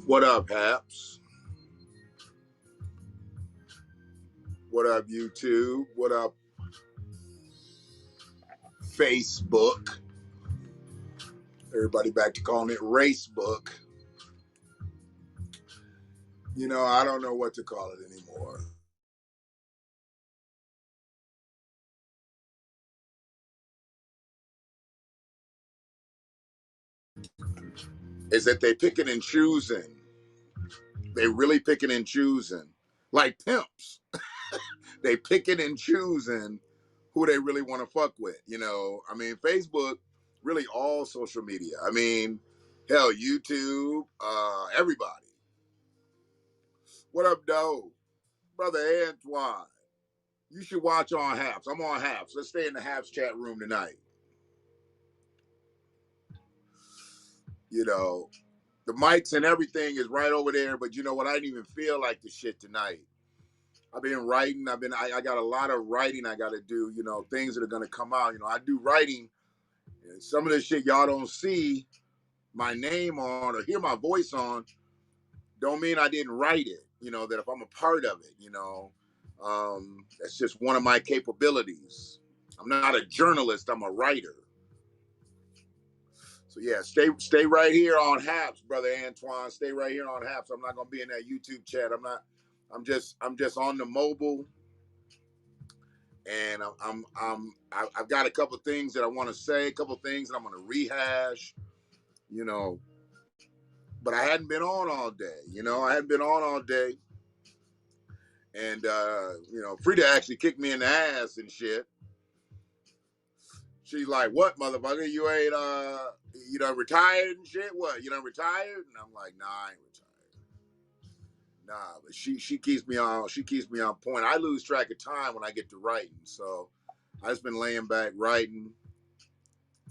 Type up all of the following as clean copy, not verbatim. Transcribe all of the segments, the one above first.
What up, Haps? What up, YouTube? What up, Facebook? Everybody back to calling it Racebook. You know, I don't know what to call it anymore. Is that they picking and choosing. They really picking and choosing. Like pimps. They picking and choosing who they really want to fuck with. You know, I mean, Facebook, really all social media. I mean, hell, YouTube, everybody. What up, Doe? Brother Antoine. You should watch on Haps. I'm on Haps. Let's stay in the Haps chat room tonight. You know, the mics and everything is right over there, but you know what? I didn't even feel like the shit tonight. I've been writing. I got a lot of writing I got to do, you know, things that are going to come out. You know, I do writing. And some of this shit y'all don't see my name on or hear my voice on don't mean I didn't write it, you know, that if I'm a part of it, you know, that's just one of my capabilities. I'm not a journalist. I'm a writer. So yeah, stay right here on Haps, brother Antoine. Stay right here on Haps. I'm not gonna be in that YouTube chat. I'm not. I'm just on the mobile, and I've got a couple things that I want to say, a couple things that I'm gonna rehash, you know. But I hadn't been on all day, you know. I hadn't been on all day, and you know, Frida actually kicked me in the ass and shit. She's like, "What, motherfucker? You done retired and shit? What? You done retired?" And I'm like, "Nah, I ain't retired. Nah." But she keeps me on point. I lose track of time when I get to writing, so I just been laying back writing,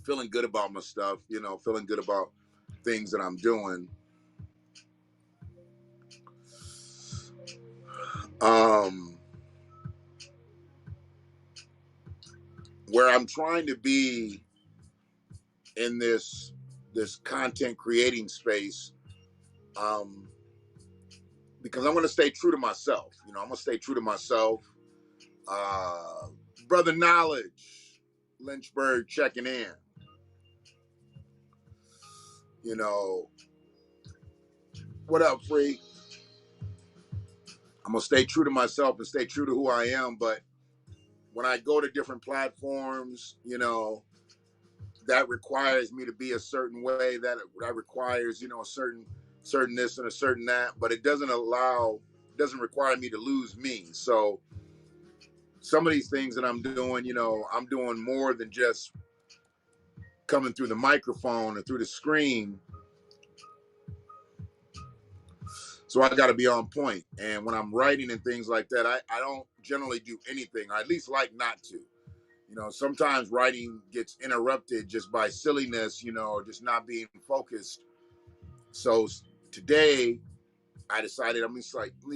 feeling good about my stuff. You know, feeling good about things that I'm doing. Where I'm trying to be in this content creating space, because I'm going to stay true to myself. You know, I'm going to stay true to myself. Uh, Brother Knowledge, Lynchburg checking in. You know, what up, Free? I'm going to stay true to myself and stay true to who I am. But when I go to different platforms, you know, that requires me to be a certain way. That requires, you know, a certain this and a certain that. But it doesn't require me to lose me. So some of these things that I'm doing, you know, I'm doing more than just coming through the microphone or through the screen. So I got to be on point. And when I'm writing and things like that, I don't generally do anything. I at least like not to. You know, sometimes writing gets interrupted just by silliness, you know, or just not being focused. So today I decided let me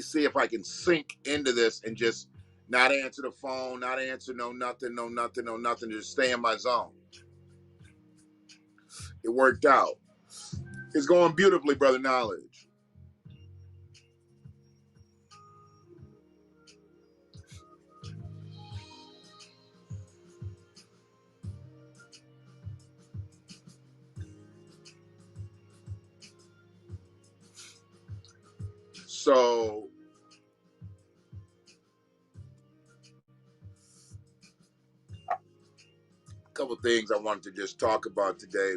see if I can sink into this and just not answer the phone, not answer no nothing, just stay in my zone. It worked out. It's going beautifully, Brother Knowledge. So a couple things I wanted to just talk about today.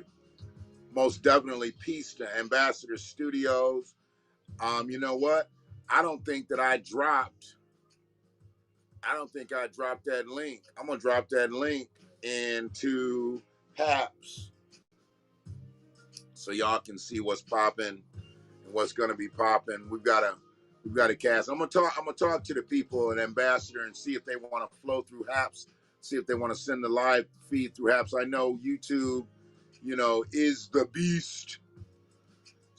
Most definitely peace to Ambassador Studios. You know what? I don't think I dropped that link. I'm gonna drop that link into Haps so y'all can see what's popping and what's gonna be popping. We've got a cast. I'm gonna talk to the people at Ambassador and see if they want to flow through Haps, see if they want to send the live feed through Haps. I know YouTube, you know, is the beast.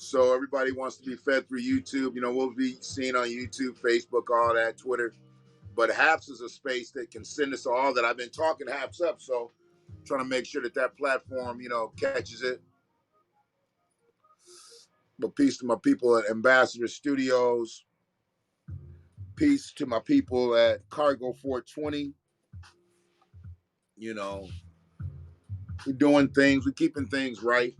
So everybody wants to be fed through YouTube. You know, we'll be seen on YouTube, Facebook, all that, Twitter. But Haps is a space that can send us all that. I've been talking Haps up, so trying to make sure that that platform, you know, catches it. But peace to my people at Ambassador Studios. Peace to my people at Cargo 420. You know, we're doing things, we're keeping things right.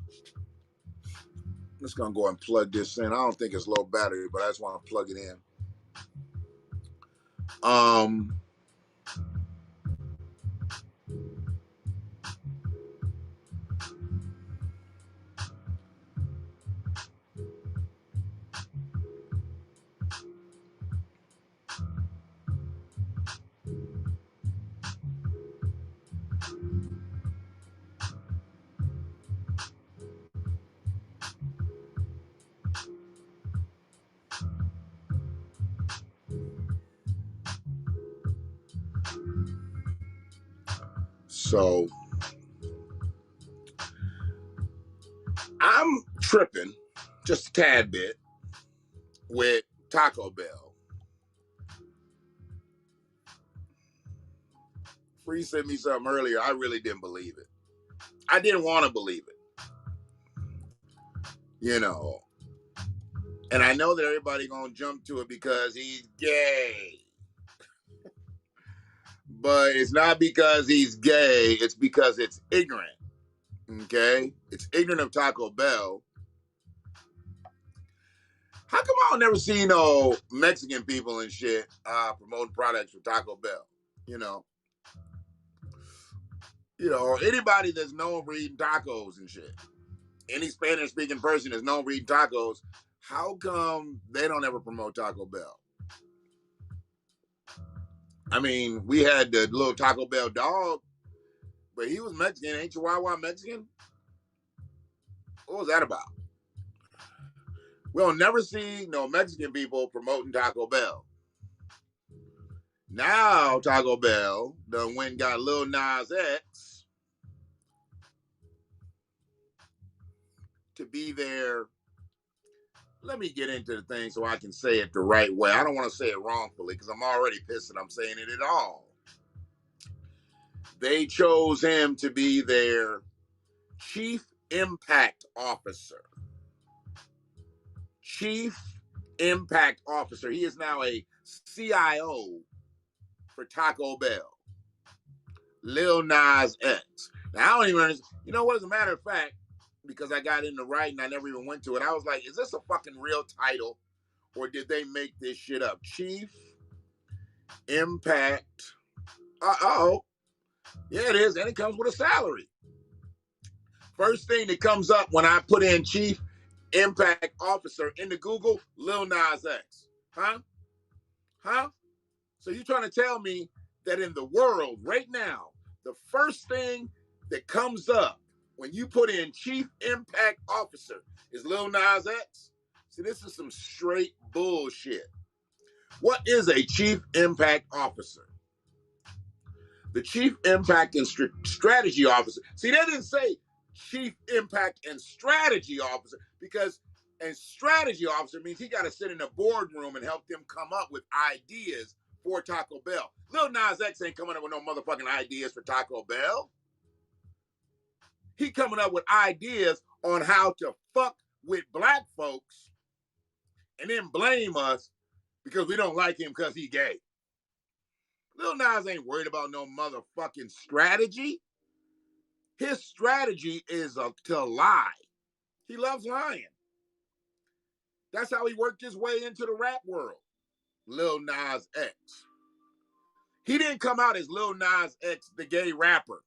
I'm just gonna go and plug this in. I don't think it's low battery, but I just want to plug it in. So I'm tripping just a tad bit with Taco Bell. Free sent me something earlier. I really didn't believe it. I didn't want to believe it. You know. And I know that everybody gonna jump to it because he's gay. But it's not because he's gay, it's because it's ignorant. Okay? It's ignorant of Taco Bell. How come I don't never see no Mexican people and shit promoting products for Taco Bell? You know, or anybody that's known for eating tacos and shit. Any Spanish speaking person that's known for eating tacos, how come they don't ever promote Taco Bell? I mean, we had the little Taco Bell dog, but he was Mexican. Ain't Chihuahua Mexican? What was that about? We'll never see no Mexican people promoting Taco Bell. Now Taco Bell done went and got Lil Nas X to be there. Let me get into the thing so I can say it the right way. I don't want to say it wrongfully because I'm already pissed that I'm saying it at all. They chose him to be their Chief Impact Officer. Chief Impact Officer. He is now a CIO for Taco Bell. Lil Nas X. Now, I don't even understand. You know what? As a matter of fact, because I got into writing, I never even went to it. I was like, is this a fucking real title? Or did they make this shit up? Chief Impact. Uh-oh. Yeah, it is. And it comes with a salary. First thing that comes up when I put in Chief Impact Officer into Google, Lil Nas X. Huh? So you trying to tell me that in the world right now, the first thing that comes up when you put in Chief Impact Officer is Lil Nas X? See, this is some straight bullshit. What is a Chief Impact Officer? The Chief Impact and Strategy Officer. See, they didn't say Chief Impact and Strategy Officer because a strategy officer means he got to sit in a boardroom and help them come up with ideas for Taco Bell. Lil Nas X ain't coming up with no motherfucking ideas for Taco Bell. He coming up with ideas on how to fuck with black folks and then blame us because we don't like him because he gay. Lil Nas ain't worried about no motherfucking strategy. His strategy is to lie. He loves lying. That's how he worked his way into the rap world. Lil Nas X. He didn't come out as Lil Nas X, the gay rapper.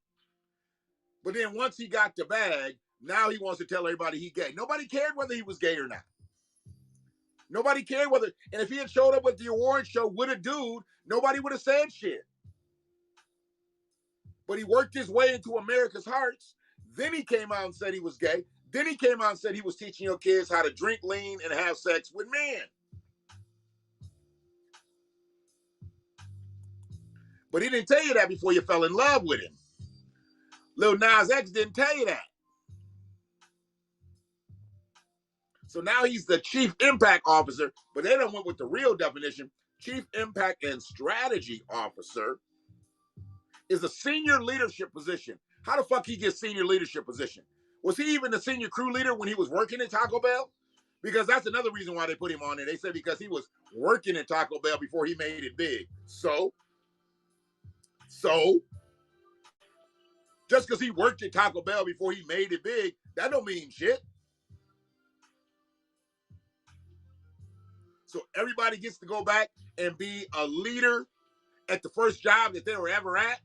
But then once he got the bag, now he wants to tell everybody he gay. Nobody cared whether he was gay or not. Nobody cared whether, and if he had showed up at the award show with a dude, nobody would have said shit. But he worked his way into America's hearts. Then he came out and said he was gay. Then he came out and said he was teaching your kids how to drink lean and have sex with men. But he didn't tell you that before you fell in love with him. Lil Nas X didn't tell you that. So now he's the Chief Impact Officer, but they don't went with the real definition. Chief Impact and Strategy Officer is a senior leadership position. How the fuck he get senior leadership position? Was he even the senior crew leader when he was working at Taco Bell? Because that's another reason why they put him on there. They said because he was working at Taco Bell before he made it big. So just because he worked at Taco Bell before he made it big, that don't mean shit. So everybody gets to go back and be a leader at the first job that they were ever at.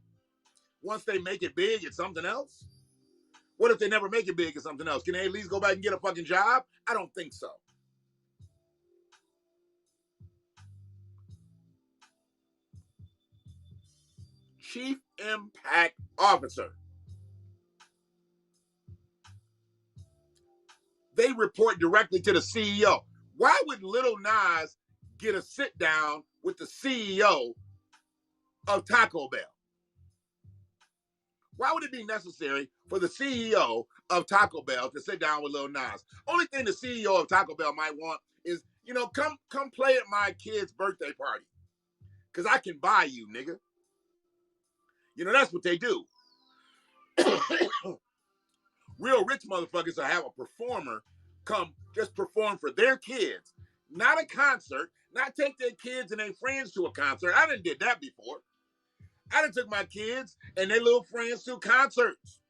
Once they make it big, it's something else. What if they never make it big at something else? Can they at least go back and get a fucking job? I don't think so. Chief Impact Officer. They report directly to the CEO. Why would Lil Nas get a sit down with the CEO of Taco Bell? Why would it be necessary for the CEO of Taco Bell to sit down with Lil Nas? Only thing the CEO of Taco Bell might want is, come play at my kid's birthday party. Because I can buy you, nigga. That's what they do. Real rich motherfuckers will have a performer come just perform for their kids. Not a concert, not take their kids and their friends to a concert. I done did that before. I done took my kids and their little friends to concerts.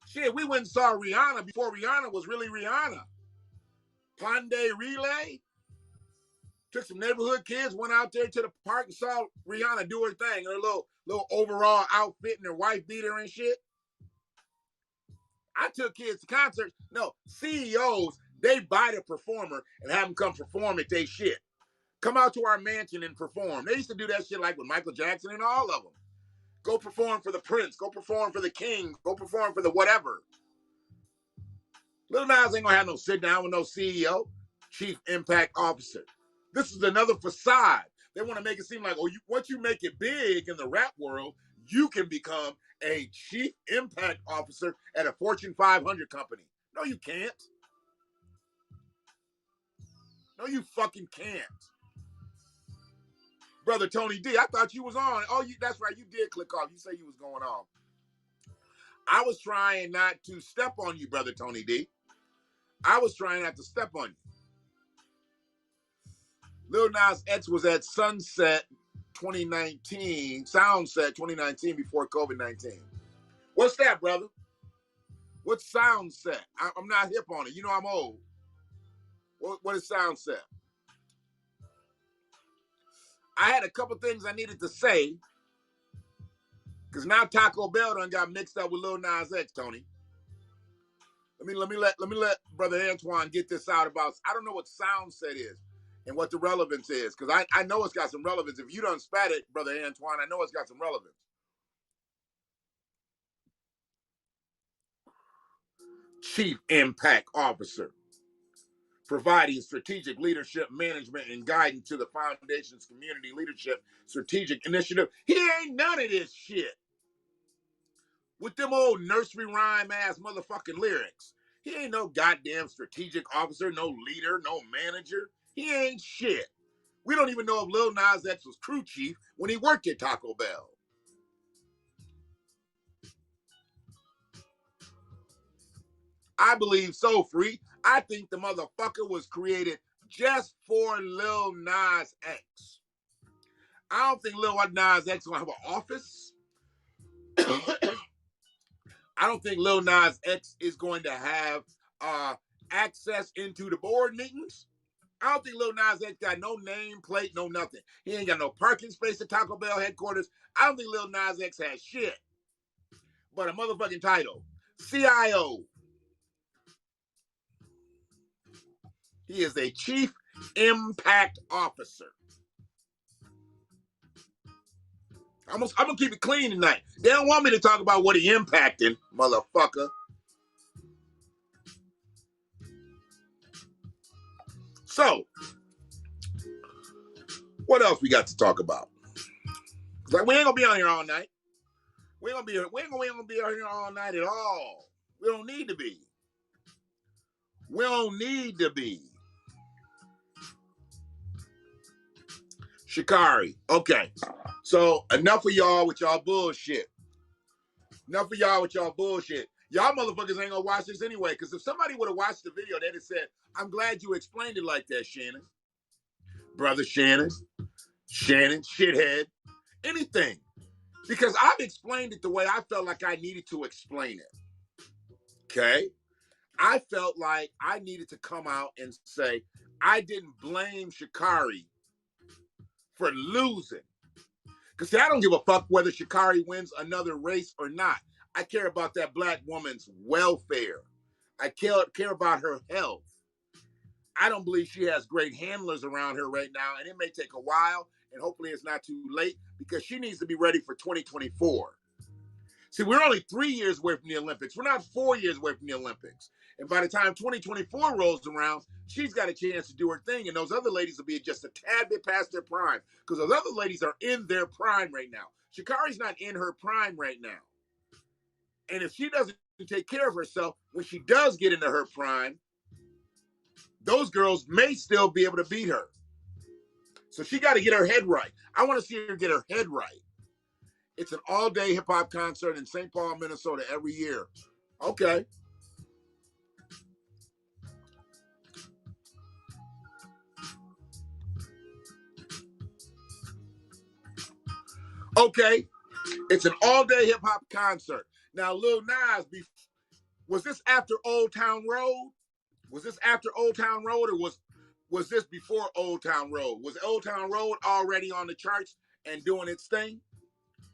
Shit, we went and saw Rihanna before Rihanna was really Rihanna. Pandey Relay. Took some neighborhood kids, went out there to the park and saw Rihanna do her thing in her little overall outfit and her wife beater and shit. I took kids to concerts. No, CEOs, they buy the performer and have them come perform at their shit. Come out to our mansion and perform. They used to do that shit like with Michael Jackson and all of them. Go perform for the Prince. Go perform for the King. Go perform for the whatever. Lil Nas ain't gonna have no sit down with no CEO, Chief Impact Officer. This is another facade. They want to make it seem like, once you make it big in the rap world, you can become a Chief Impact Officer at a Fortune 500 company. No, you can't. No, you fucking can't. Brother Tony D, I thought you was on. That's right, you did click off. You say you was going on. I was trying not to step on you, Brother Tony D. I was trying not to step on you. Lil Nas X was at Sunset 2019, Soundset 2019 before COVID-19. What's that, brother? What's Soundset? I'm not hip on it. I'm old. What is Soundset? I had a couple things I needed to say because now Taco Bell done got mixed up with Lil Nas X, Tony. Let me let Brother Antoine get this out about. I don't know what Soundset is and what the relevance is, because I know it's got some relevance. If you done spat it, Brother Antoine, I know it's got some relevance. Chief Impact Officer, providing strategic leadership, management, and guidance to the foundation's community leadership strategic initiative. He ain't none of this shit. With them old nursery rhyme ass motherfucking lyrics. He ain't no goddamn strategic officer, no leader, no manager. He ain't shit. We don't even know if Lil Nas X was crew chief when he worked at Taco Bell. I believe so, Free. I think the motherfucker was created just for Lil Nas X. I don't think Lil Nas X will have an office. I don't think Lil Nas X is going to have access into the board meetings. I don't think Lil Nas X got no name plate, no nothing. He ain't got no parking space at Taco Bell headquarters. I don't think Lil Nas X has shit. But a motherfucking title. CIO. He is a Chief Impact Officer. I'm gonna keep it clean tonight. They don't want me to talk about what he impacting, motherfucker. So, what else we got to talk about? Like, we ain't gonna be on here all night. We ain't gonna be on here all night at all. We don't need to be. We don't need to be. Shikari. Okay. So enough of y'all with y'all bullshit. Enough of y'all with y'all bullshit. Y'all motherfuckers ain't gonna watch this anyway, because if somebody would have watched the video, they'd have said, I'm glad you explained it like that, Shannon. Brother Shannon, shithead, anything. Because I've explained it the way I felt like I needed to explain it. Okay? I felt like I needed to come out and say, I didn't blame Shikari for losing. Because see, I don't give a fuck whether Shikari wins another race or not. I care about that black woman's welfare. I care about her health. I don't believe she has great handlers around her right now, and it may take a while, and hopefully it's not too late, because she needs to be ready for 2024. See, we're only 3 years away from the Olympics. We're not 4 years away from the Olympics. And by the time 2024 rolls around, she's got a chance to do her thing, and those other ladies will be just a tad bit past their prime, because those other ladies are in their prime right now. Shikari's not in her prime right now. And if she doesn't take care of herself, when she does get into her prime, those girls may still be able to beat her. So she got to get her head right. I want to see her get her head right. It's an all-day hip-hop concert in St. Paul, Minnesota every year. Okay. Okay. It's an all-day hip-hop concert. Now, Lil Nas, was this after Old Town Road? Was this after Old Town Road, or was this before Old Town Road? Was Old Town Road already on the charts and doing its thing?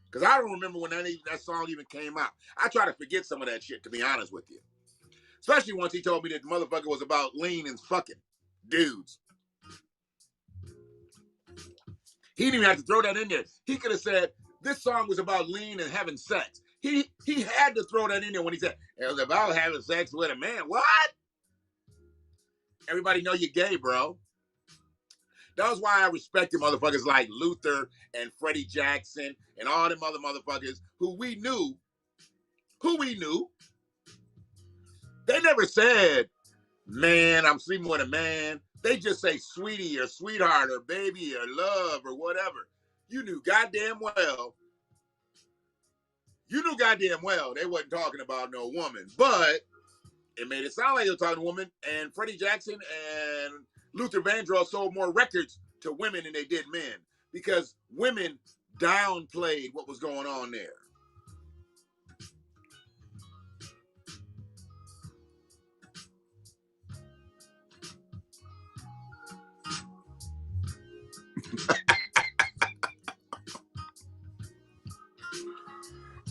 Because I don't remember when that song even came out. I try to forget some of that shit, to be honest with you. Especially once he told me that the motherfucker was about lean and fucking dudes. He didn't even have to throw that in there. He could have said, this song was about lean and having sex. He had to throw that in there when he said, it was about having sex with a man. What? Everybody know you're gay, bro. That was why I respected motherfuckers like Luther and Freddie Jackson and all them other motherfuckers who we knew. They never said, man, I'm sleeping with a man. They just say sweetie or sweetheart or baby or love or whatever. You knew goddamn well they wasn't talking about no woman. But it made it sound like they were talking to a woman. And Freddie Jackson and Luther Vandross sold more records to women than they did men, because women downplayed what was going on there.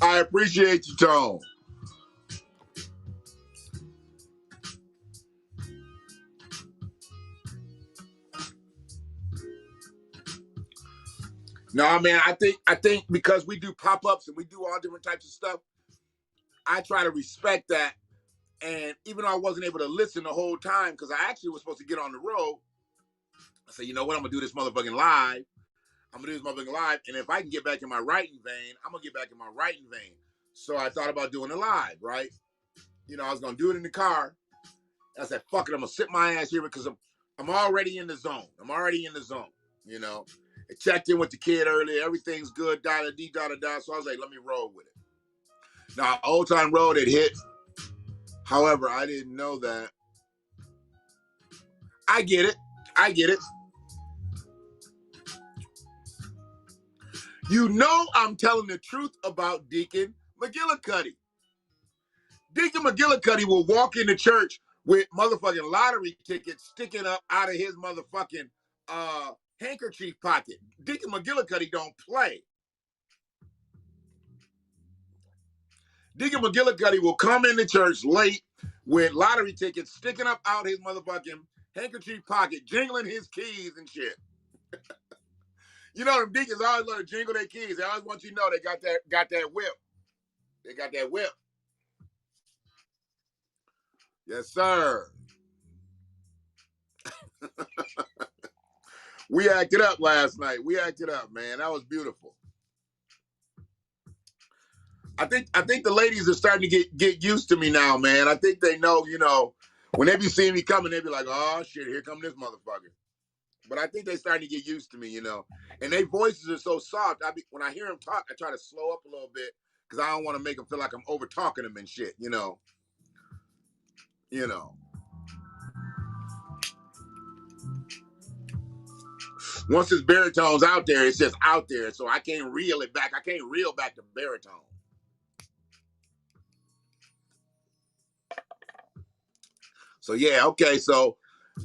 I appreciate you, Tone. No, man, I think because we do pop-ups and we do all different types of stuff, I try to respect that. And even though I wasn't able to listen the whole time, because I actually was supposed to get on the road, I said, you know what, I'm going to do this motherfucking live. And if I can get back in my writing vein, I'm going to get back in my writing vein. So I thought about doing it live, right? You know, I was going to do it in the car. I said, fuck it, I'm going to sit my ass here because I'm already in the zone. You know. I checked in with the kid earlier. Everything's good, da-da-dee-da-da-da. So I was like, let me roll with it. Now, Old Town Road had hit. However, I didn't know that. I get it. You know I'm telling the truth about Deacon McGillicuddy. Deacon McGillicuddy will walk into church with motherfucking lottery tickets sticking up out of his motherfucking handkerchief pocket. Deacon McGillicuddy don't play. Deacon McGillicuddy will come into church late with lottery tickets sticking up out his motherfucking handkerchief pocket, jingling his keys and shit. You know, them deacons always love to jingle their keys. They always want you to know they got that whip. They got that whip. Yes, sir. We acted up last night. We acted up, man. That was beautiful. I think the ladies are starting to get used to me now, man. I think they know, you know, When they be seeing me coming, they be like, oh, shit, here come this motherfucker. But I think they starting to get used to me, you know. And their voices are so soft. When I hear them talk, I try to slow up a little bit because I don't want to make them feel like I'm over talking them and shit, you know. You know. Once this baritone's out there, it's just out there, so I can't reel it back. I can't reel back the baritone. So yeah, okay, so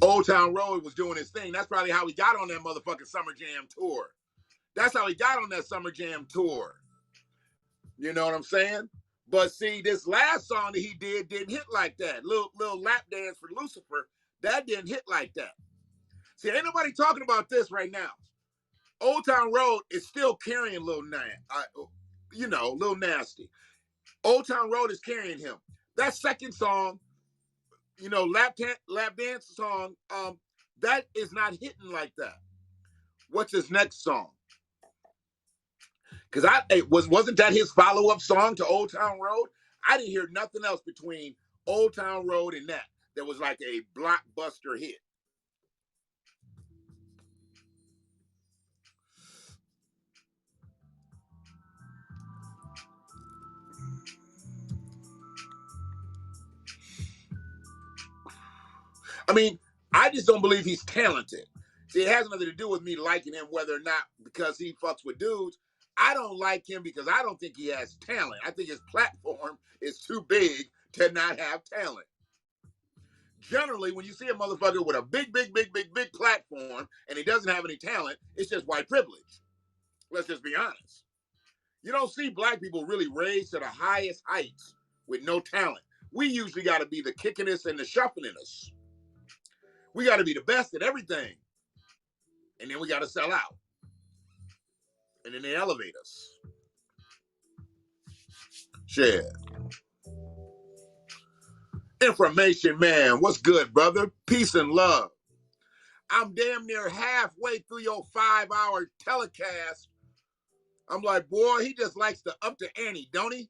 Old Town Road was doing his thing. That's probably how he got on that motherfucking Summer Jam tour. That's how he got on that Summer Jam tour. You know what I'm saying? But see, this last song that he did didn't hit like that. Little lap dance for Lucifer, that didn't hit like that. See, ain't nobody talking about this right now. Old Town Road is still carrying Lil Nasty. Old Town Road is carrying him. That second song, you know, lap dance song, that is not hitting like that. What's his next song? Because wasn't that his follow-up song to Old Town Road? I didn't hear nothing else between Old Town Road and that was like a blockbuster hit. I mean, I just don't believe he's talented. See, it has nothing to do with me liking him, whether or not because he fucks with dudes. I don't like him because I don't think he has talent. I think his platform is too big to not have talent. Generally, when you see a motherfucker with a big platform and he doesn't have any talent, it's just white privilege. Let's just be honest. You don't see black people really raised to the highest heights with no talent. We usually got to be the kickingest and the shufflingest. We got to be the best at everything. And then we got to sell out. And then they elevate us. Share. Information man, what's good, brother? Peace and love. I'm damn near halfway through your 5-hour telecast. I'm like, boy, he just likes to up the ante, don't he?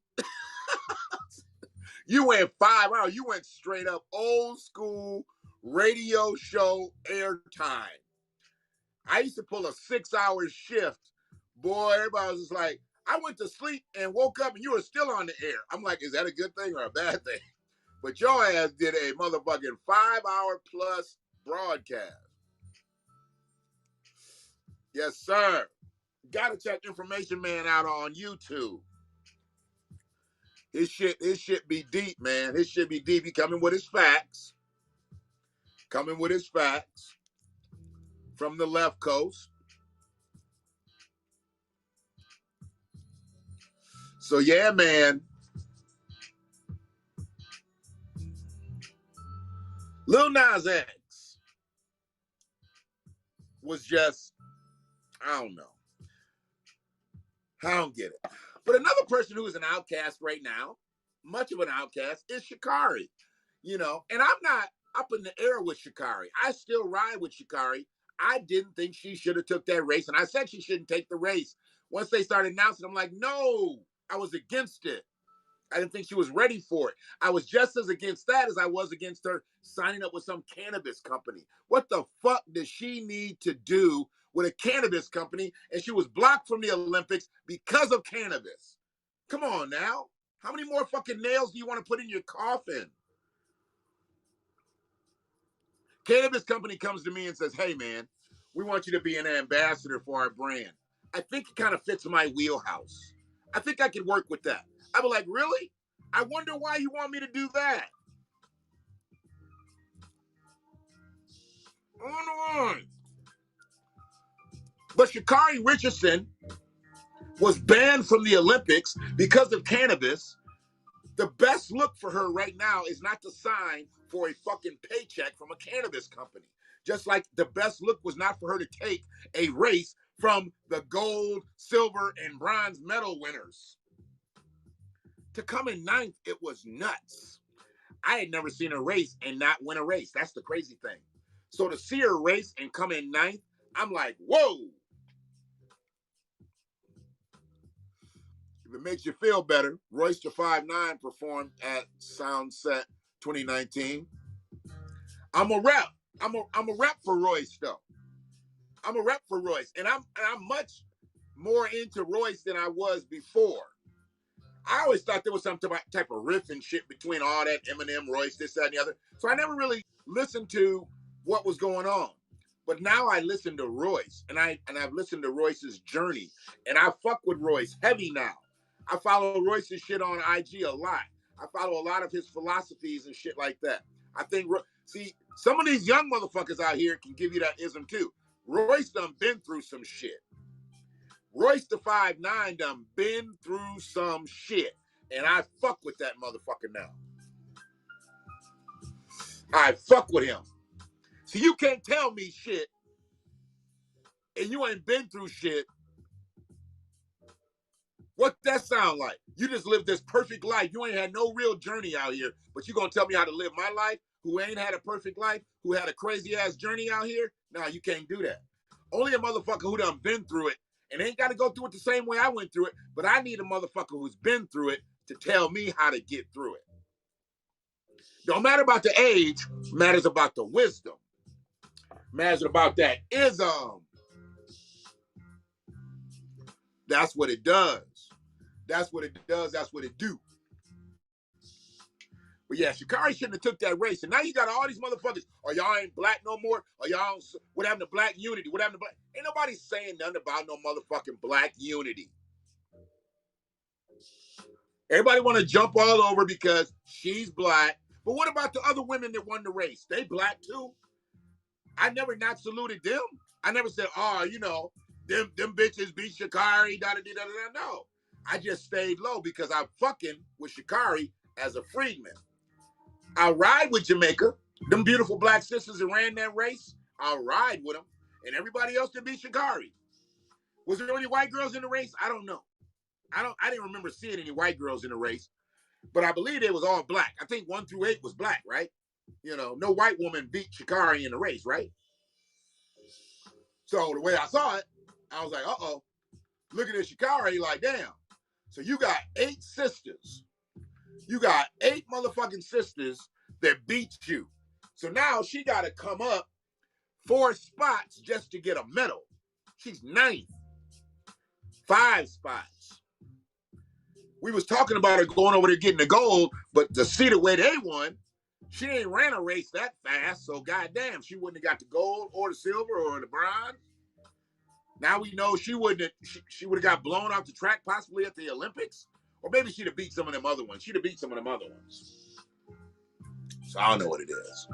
You went 5 hours. You went straight up old school radio show airtime. I used to pull a 6-hour shift. Boy, everybody was just like, I went to sleep and woke up and you were still on the air. I'm like, is that a good thing or a bad thing? But your ass did a motherfucking 5-hour plus broadcast. Yes, sir. Gotta check Information Man out on YouTube. His shit be deep, man. His shit be deep. He coming with his facts. Coming with his facts. From the left coast. So yeah, man. Lil Nas X was just, I don't know. I don't get it. But another person who is an outcast right now, much of an outcast, is Sha'Carri. You know, and I'm not up in the air with Sha'Carri. I still ride with Sha'Carri. I didn't think she should have took that race, and I said she shouldn't take the race. Once they started announcing, I'm like, no, I was against it. I didn't think she was ready for it. I was just as against that as I was against her signing up with some cannabis company. What the fuck does she need to do with a cannabis company? And she was blocked from the Olympics because of cannabis. Come on now. How many more fucking nails do you want to put in your coffin? Cannabis company comes to me and says, hey, man, we want you to be an ambassador for our brand. I think it kind of fits my wheelhouse. I think I could work with that. I'd be like, really? I wonder why you want me to do that. On. But Sha'Carri Richardson was banned from the Olympics because of cannabis. The best look for her right now is not to sign for a fucking paycheck from a cannabis company. Just like the best look was not for her to take a race from the gold, silver, and bronze medal winners. To come in ninth, it was nuts. I had never seen her race and not win a race. That's the crazy thing. So to see her race and come in ninth, I'm like, whoa. If it makes you feel better, Royster 5'9" performed at Soundset 2019. I'm a rep. I'm a rep for Royce though. I'm a rep for Royce, and I'm much more into Royce than I was before. I always thought there was some type of riff and shit between all that Eminem, Royce, this, that, and the other. So I never really listened to what was going on. But now I listen to Royce, and I've listened to Royce's journey, and I fuck with Royce heavy now. I follow Royce's shit on IG a lot. I follow a lot of his philosophies and shit like that. I think, see, some of these young motherfuckers out here can give you that ism too. Royce done been through some shit. Royce the 5'9" done been through some shit. And I fuck with that motherfucker now. I fuck with him. So you can't tell me shit and you ain't been through shit. What that sound like? You just lived this perfect life. You ain't had no real journey out here, but you gonna tell me how to live my life, who ain't had a perfect life, who had a crazy ass journey out here? No, you can't do that. Only a motherfucker who done been through it and ain't got to go through it the same way I went through it, but I need a motherfucker who's been through it to tell me how to get through it. Don't matter about the age, matters about the wisdom. Matters about that ism. That's what it does. That's what it does. That's what it do. But yeah, Sha'Carri shouldn't have took that race. And now you got all these motherfuckers. Or y'all ain't black no more. Or y'all, what happened to black unity? What happened to black? Ain't nobody saying nothing about no motherfucking black unity. Everybody want to jump all over because she's black. But what about the other women that won the race? They black too. I never not saluted them. I never said, oh, you know, them bitches beat Sha'Carri, da-da-da-da-da. No. I just stayed low because I'm fucking with Sha'Carri as a freedman. I'll ride with Jamaica. Them beautiful black sisters that ran that race, I'll ride with them. And everybody else that beat Sha'Carri. Was there any white girls in the race? I don't know. I didn't remember seeing any white girls in the race, but I believe it was all black. I think 1 through 8 was black, right? You know, no white woman beat Sha'Carri in the race, right? So the way I saw it, I was like, uh-oh. Looking at Sha'Carri like, damn. So you got 8 sisters. You got 8 motherfucking sisters that beat you. So now she got to come up 4 spots just to get a medal. She's 9th. 5 spots. We was talking about her going over there getting the gold, but to see the way they won, she ain't ran a race that fast, so goddamn, she wouldn't have got the gold or the silver or the bronze. Now we know she would have got blown off the track possibly at the Olympics, or maybe she'd have beat some of them other ones. She'd have beat some of them other ones. So I don't know what it is.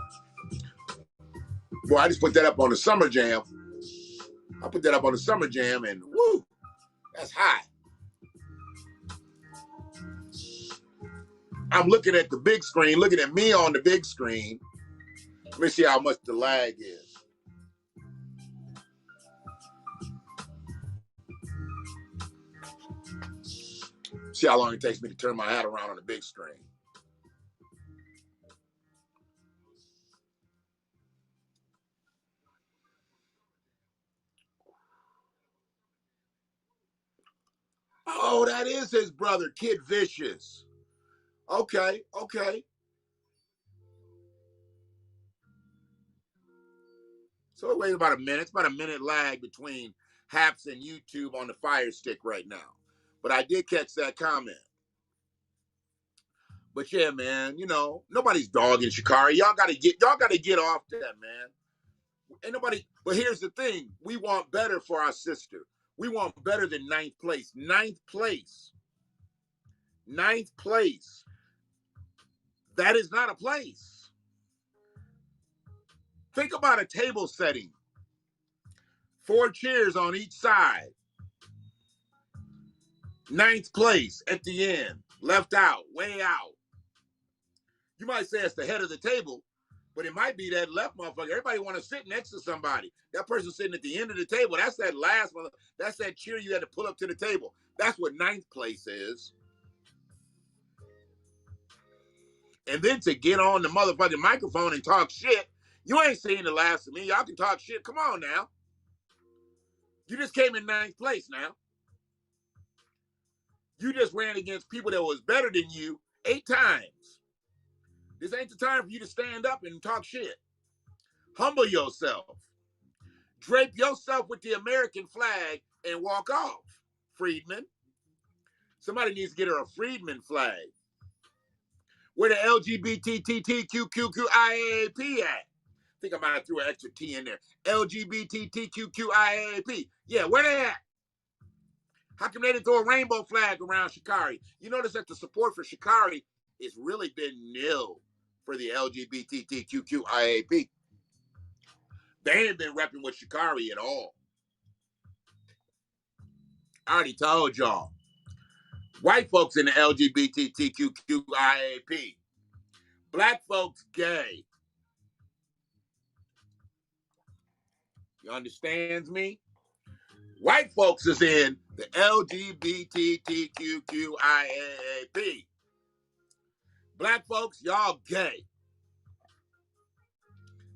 Boy, I just put that up on the Summer Jam. I put that up on the Summer Jam, and woo, that's high. I'm looking at the big screen, looking at me on the big screen. Let me see how much the lag is. See how long it takes me to turn my hat around on the big screen. Oh, that is his brother, Kid Vicious. Okay. So wait about a minute. It's about a minute lag between Haps and YouTube on the Fire Stick right now. But I did catch that comment. But yeah, man, you know, nobody's dogging Sha'Carri. Y'all gotta get off that, man. Ain't nobody, but here's the thing. We want better for our sister. We want better than 9th place. 9th place. 9th place. That is not a place. Think about a table setting. 4 chairs on each side. 9th place at the end. Left out, way out. You might say it's the head of the table, but it might be that left motherfucker. Everybody want to sit next to somebody. That person sitting at the end of the table, that's that last one. That's that chair you had to pull up to the table. That's what 9th place is. And then to get on the motherfucking microphone and talk shit, you ain't saying the last of me. Y'all can talk shit. Come on now. You just came in 9th place now. You just ran against people that was better than you 8 times. This ain't the time for you to stand up and talk shit. Humble yourself. Drape yourself with the American flag and walk off, Freedman. Somebody needs to get her a Freedman flag. Where the LGBTQQIAAP at? I think I might have threw an extra T in there. LGBTQQIAAP. Yeah, where they at? How come they didn't throw a rainbow flag around Sha'Carri? You notice that the support for Sha'Carri has really been nil for the LGBTQIAP. They ain't been repping with Sha'Carri at all. I already told y'all. White folks in the LGBTQIAP. Black folks gay. You understands me? White folks is in the LGBTQIAP. Black folks, y'all gay.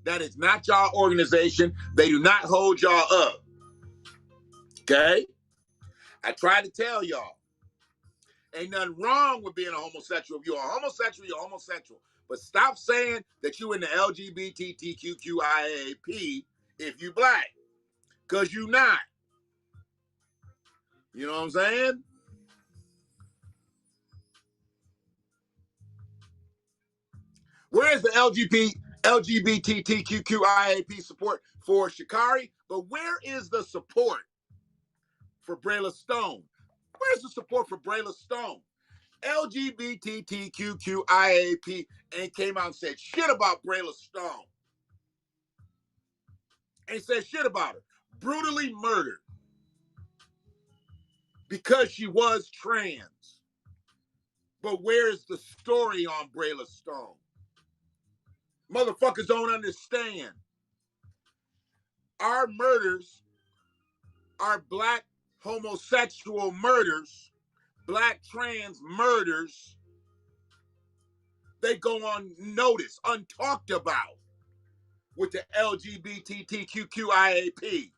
That is not y'all organization. They do not hold y'all up. Okay? I try to tell y'all. Ain't nothing wrong with being a homosexual. If you're a homosexual, you're homosexual. But stop saying that you in the LGBTQIAP if you black. Because you not. You know what I'm saying? Where is the LGBTQIAP support for Sha'Carri? But where is the support for Brayla Stone? Where's the support for Brayla Stone? LGBTQIAP ain't came out and said shit about Brayla Stone. Ain't said shit about her. Brutally murdered because she was trans. But where's the story on Brayla Stone? Motherfuckers don't understand. Our murders are black homosexual murders, black trans murders. They go unnoticed, untalked about with the LGBTQIAP.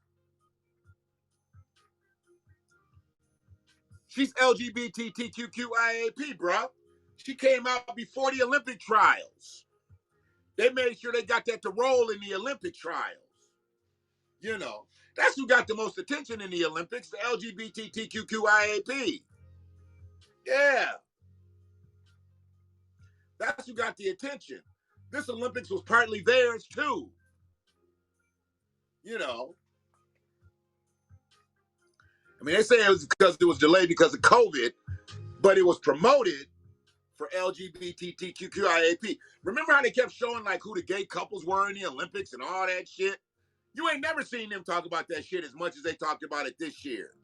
She's LGBTQIAP, bro. She came out before the Olympic trials. They made sure they got that to roll in the Olympic trials. You know, that's who got the most attention in the Olympics, the LGBTQIAP. Yeah. That's who got the attention. This Olympics was partly theirs, too. You know. I mean, they say it was because it was delayed because of COVID, but it was promoted for LGBTQIAP. Remember how they kept showing like who the gay couples were in the Olympics and all that shit? You ain't never seen them talk about that shit as much as they talked about it this year.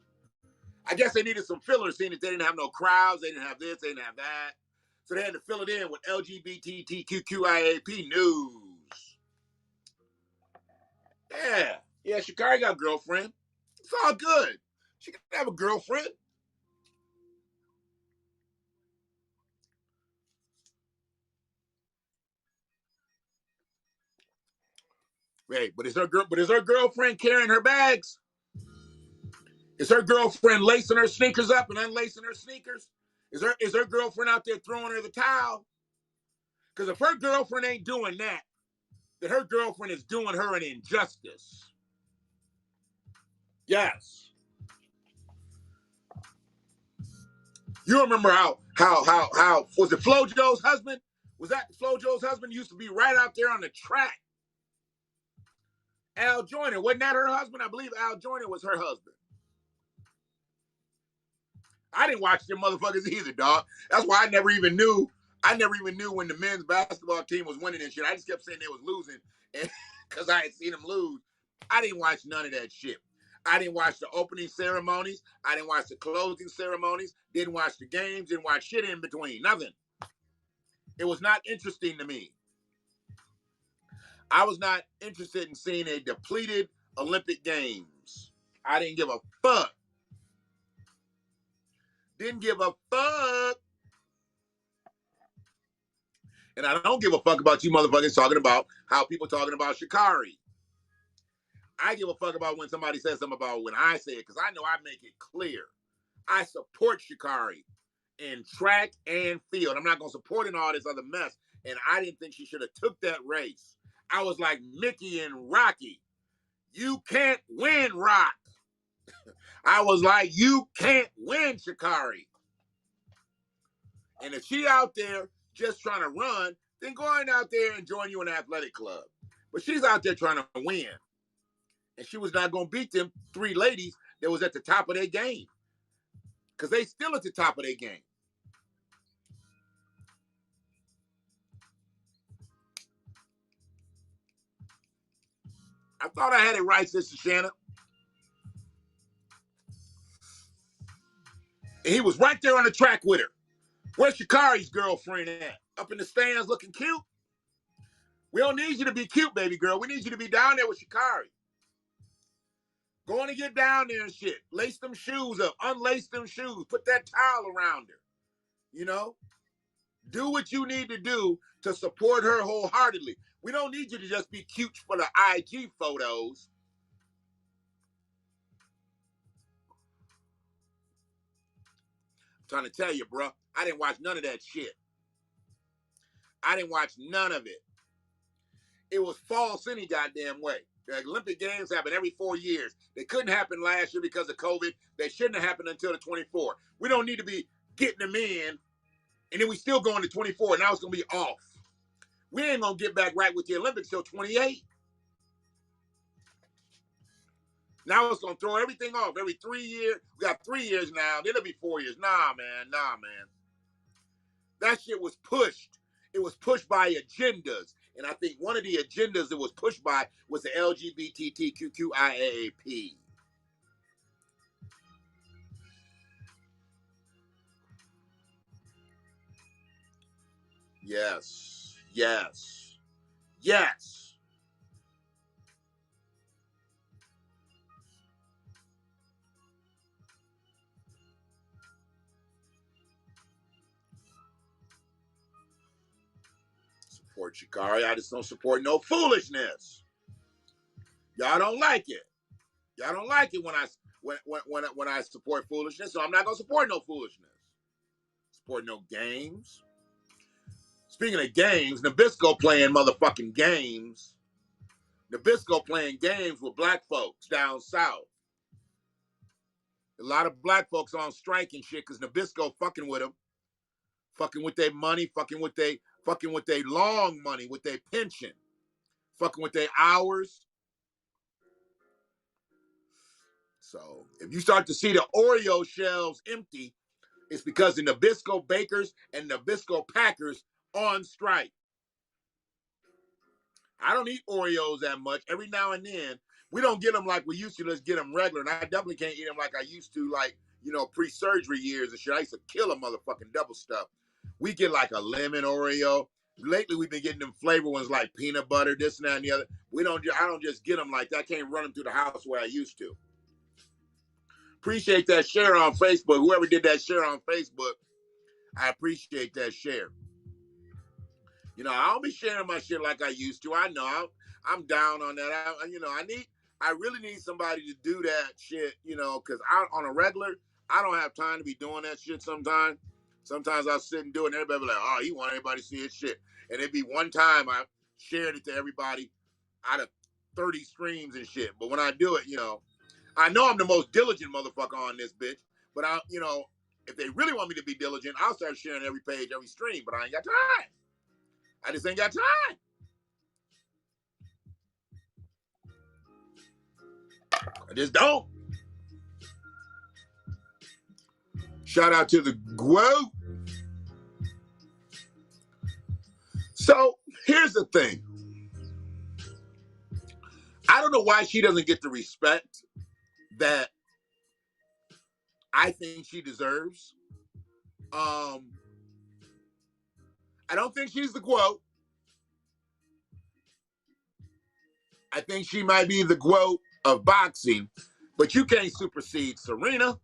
I guess they needed some fillers, seeing that they didn't have no crowds, they didn't have this, they didn't have that. So they had to fill it in with LGBTQIAP news. Yeah. Yeah, Sha'Carri got a girlfriend. It's all good. She can have a girlfriend. Wait, but is her girlfriend carrying her bags? Is her girlfriend lacing her sneakers up and unlacing her sneakers? Is her girlfriend out there throwing her the towel? Because if her girlfriend ain't doing that, then her girlfriend is doing her an injustice. Yes. You remember how was it FloJo's husband? Was that FloJo's husband used to be right out there on the track? Al Joyner, wasn't that her husband? I believe Al Joyner was her husband. I didn't watch them motherfuckers either, dog. That's why I never even knew when the men's basketball team was winning and shit. I just kept saying they was losing, and because I had seen them lose. I didn't watch none of that shit. I didn't watch the opening ceremonies. I didn't watch the closing ceremonies. Didn't watch the games. Didn't watch shit in between. Nothing. It was not interesting to me. I was not interested in seeing a depleted Olympic Games. I didn't give a fuck. Didn't give a fuck. And I don't give a fuck about you motherfuckers talking about how people talking about Sha'Carri. I give a fuck about when somebody says something about when I say it, because I know I make it clear. I support Sha'Carri in track and field. I'm not going to support in all this other mess. And I didn't think she should have took that race. I was like Mickey and Rocky. You can't win, Rock. I was like, you can't win, Shikari. And if she out there just trying to run, then go on out there and join you in an athletic club. But she's out there trying to win. And she was not going to beat them 3 ladies that was at the top of their game. Because they still at the top of their game. I thought I had it right, Sister Shanna. And he was right there on the track with her. Where's Shikari's girlfriend at? Up in the stands looking cute? We don't need you to be cute, baby girl. We need you to be down there with Shikari. Go on and get down there and shit. Lace them shoes up. Unlace them shoes. Put that towel around her. You know? Do what you need to do to support her wholeheartedly. We don't need you to just be cute for the IG photos. I'm trying to tell you, bro. I didn't watch none of that shit. I didn't watch none of it. It was false any goddamn way. The Olympic Games happen every 4 years. They couldn't happen last year because of COVID. They shouldn't have happened until the 24. We don't need to be getting them in, and then we still going to 24. Now it's going to be off. We ain't going to get back right with the Olympics till 28. Now it's going to throw everything off every 3 years. We got 3 years now. Then it'll be 4 years. Nah, man. That shit was pushed. It was pushed by agendas. And I think one of the agendas it was pushed by was the LGBTQIAAP. Yes. Support Shikari. I just don't support no foolishness. Y'all don't like it. Y'all don't like it when I support foolishness, so I'm not gonna support no foolishness. Support no games. Speaking of games, Nabisco playing motherfucking games. Nabisco playing games with black folks down south. A lot of black folks on strike and shit because Nabisco fucking with them. Fucking with their money, fucking with their long money, with their pension. Fucking with their hours. So if you start to see the Oreo shelves empty, it's because the Nabisco bakers and Nabisco packers on strike. I don't eat Oreos that much. Every now and then, we don't get them like we used to. Let's get them regular. And I definitely can't eat them like I used to, like, you know, pre-surgery years and shit. I used to kill a motherfucking double stuff. We get like a lemon Oreo. Lately, we've been getting them flavor ones like peanut butter, this and that and the other. I don't just get them like that. I can't run them through the house where I used to. Appreciate that share on Facebook. Whoever did that share on Facebook, I appreciate that share. You know, I don't be sharing my shit like I used to. I know I'm down on that. I really need somebody to do that shit, you know, because on a regular, I don't have time to be doing that shit sometimes. Sometimes I'll sit and do it and everybody be like, oh, he want everybody to see his shit. And it'd be one time I shared it to everybody out of 30 streams and shit. But when I do it, you know, I know I'm the most diligent motherfucker on this bitch. But if they really want me to be diligent, I'll start sharing every page, every stream. But I ain't got time. I just ain't got time. I just don't. Shout out to the Guo. So here's the thing. I don't know why she doesn't get the respect that I think she deserves. I don't think she's the GOAT. I think she might be the GOAT of boxing, but you can't supersede Serena.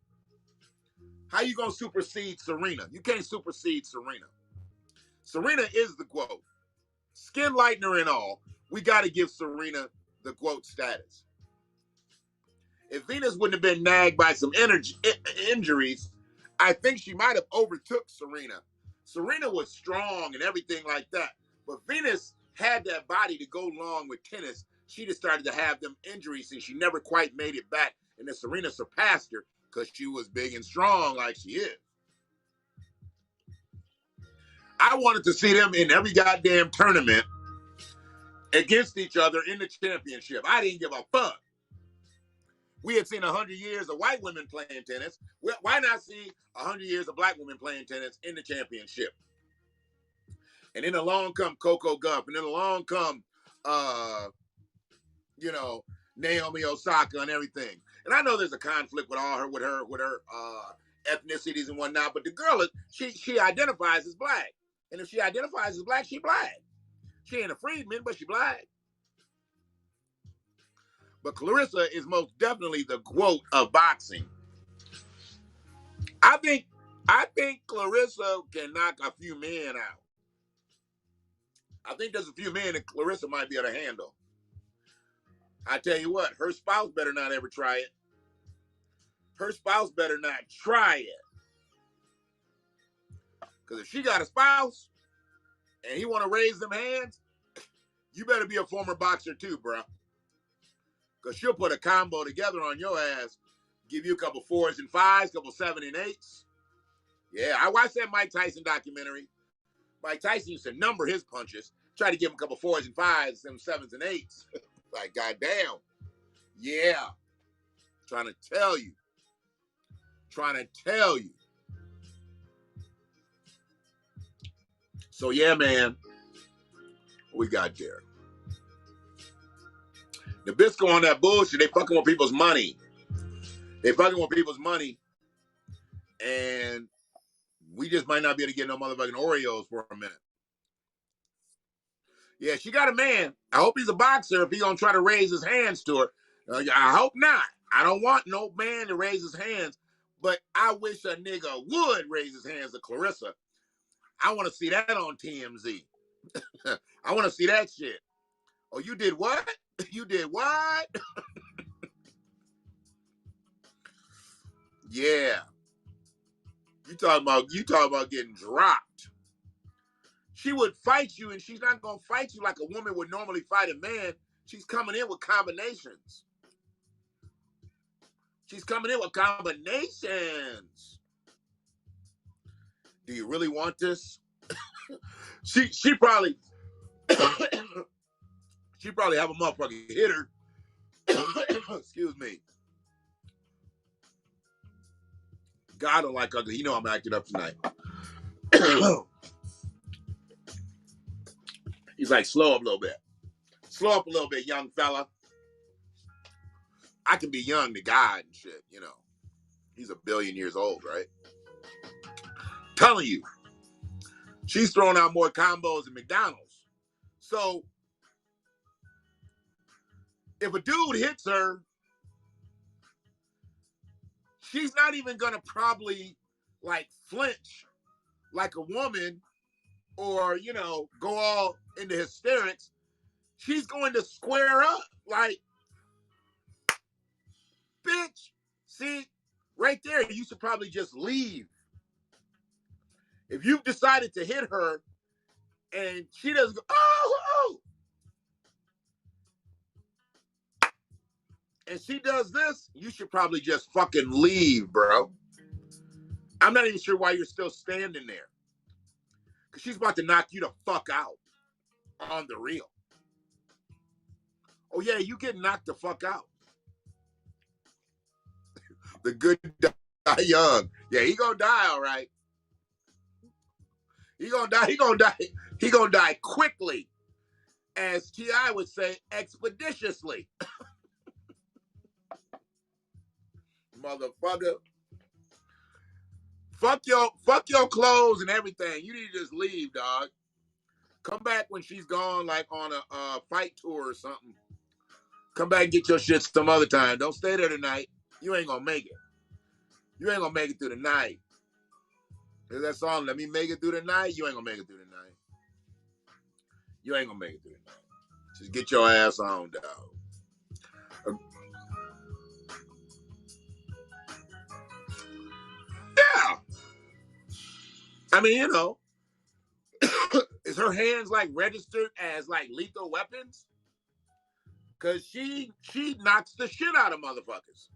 How you gonna supersede Serena? You can't supersede Serena. Serena is the GOAT. Skin lightener and all, we got to give Serena the GOAT status. If Venus wouldn't have been nagged by some injuries, I think she might have overtook Serena. Serena was strong and everything like that, but Venus had that body to go along with tennis, she just started to have them injuries and she never quite made it back. And then Serena surpassed her because she was big and strong like she is. I wanted to see them in every goddamn tournament against each other in the championship. I didn't give a fuck. We had seen 100 years of white women playing tennis. Why not see 100 years of black women playing tennis in the championship? And then along come Coco Gauff, and then along come, Naomi Osaka and everything. And I know there's a conflict with her ethnicities and whatnot, but the girl she identifies as black, and if she identifies as black, she black. She ain't a freedman, but she black. But Clarissa is most definitely the quote of boxing. I think Clarissa can knock a few men out. I think there's a few men that Clarissa might be able to handle. I tell you what, her spouse better not ever try it. Her spouse better not try it. Because if she got a spouse and he want to raise them hands, you better be a former boxer too, bro. Because she'll put a combo together on your ass, give you a couple 4s and 5s, couple 7 and 8s. Yeah, I watched that Mike Tyson documentary. Mike Tyson used to number his punches, try to give him a couple 4s and 5s, some 7s and 8s. Like, goddamn. Yeah. Trying to tell you. So, yeah, man. What we got there? Nabisco on that bullshit. They fucking with people's money. And we just might not be able to get no motherfucking Oreos for a minute. Yeah, she got a man. I hope he's a boxer if he gonna try to raise his hands to her. I hope not. I don't want no man to raise his hands, but I wish a nigga would raise his hands to Clarissa. I want to see that on TMZ. I want to see that shit. Oh, you did what? You did what? Yeah. You talking about getting dropped. She would fight you, and she's not gonna fight you like a woman would normally fight a man. She's coming in with combinations. Do you really want this? she probably she probably have a motherfucking hit her. Excuse me. God, I don't like ugly. You know I'm acting up tonight. He's like, slow up a little bit. Slow up a little bit, young fella. I can be young to God and shit, you know. He's 1 billion years old, right? Telling you. She's throwing out more combos than McDonald's. So, if a dude hits her, she's not even going to probably, like, flinch like a woman or, you know, go all into hysterics. She's going to square up like, bitch, see, right there, you should probably just leave. If you've decided to hit her and she doesn't go, oh, and she does this, you should probably just fucking leave, bro. I'm not even sure why you're still standing there. Because she's about to knock you the fuck out on the real. Oh, yeah, you get knocked the fuck out. The good die young. Yeah, he gonna die, all right. He gonna die quickly. As T.I. would say, expeditiously. Motherfucker. Fuck your clothes and everything. You need to just leave, dog. Come back when she's gone, like on a fight tour or something. Come back and get your shit some other time. Don't stay there tonight. You ain't gonna make it. You ain't gonna make it through the night. There's that song, Let Me Make It Through the Night. You ain't gonna make it through the night. You ain't gonna make it through the night. Just get your ass on, dog. Yeah. I mean, you know, Is her hands like registered as like lethal weapons? Cause she knocks the shit out of motherfuckers.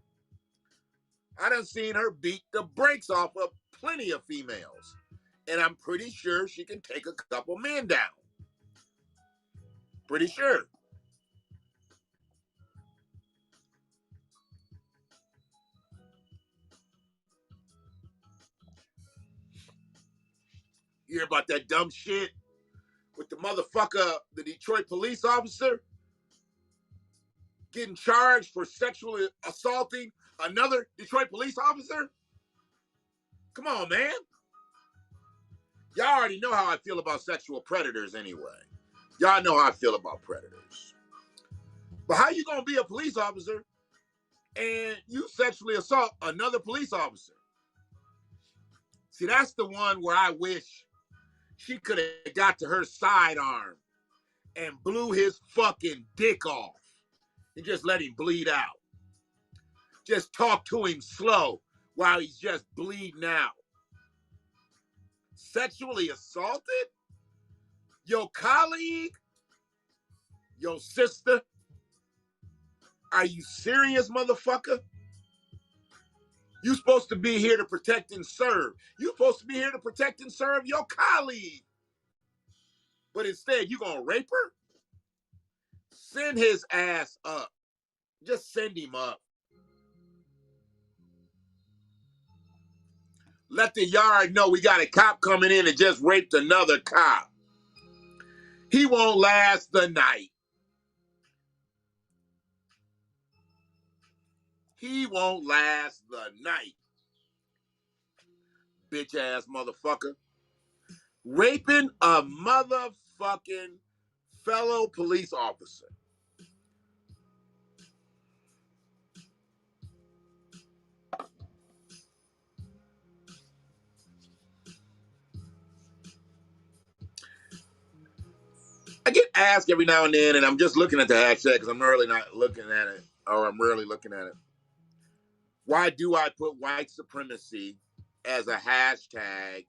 I done seen her beat the brakes off of plenty of females. And I'm pretty sure she can take a couple men down. Pretty sure. You hear about that dumb shit with the motherfucker, the Detroit police officer, getting charged for sexually assaulting another Detroit police officer? Come on, man. Y'all already know how I feel about sexual predators anyway. Y'all know how I feel about predators. But how you gonna be a police officer and you sexually assault another police officer? See, that's the one where I wish she could have got to her sidearm and blew his fucking dick off and just let him bleed out. Just talk to him slow while he's just bleeding out. Sexually assaulted? Your colleague? Your sister? Are you serious, motherfucker? You supposed to be here to protect and serve. You supposed to be here to protect and serve your colleague. But instead, you gonna rape her? Send his ass up. Just send him up. Let the yard know we got a cop coming in and just raped another cop. He won't last the night. He won't last the night. Bitch ass motherfucker. Raping a motherfucking fellow police officer. I get asked every now and then, and I'm just looking at the hashtag because I'm really not looking at it, or I'm rarely looking at it. Why do I put white supremacy as a hashtag,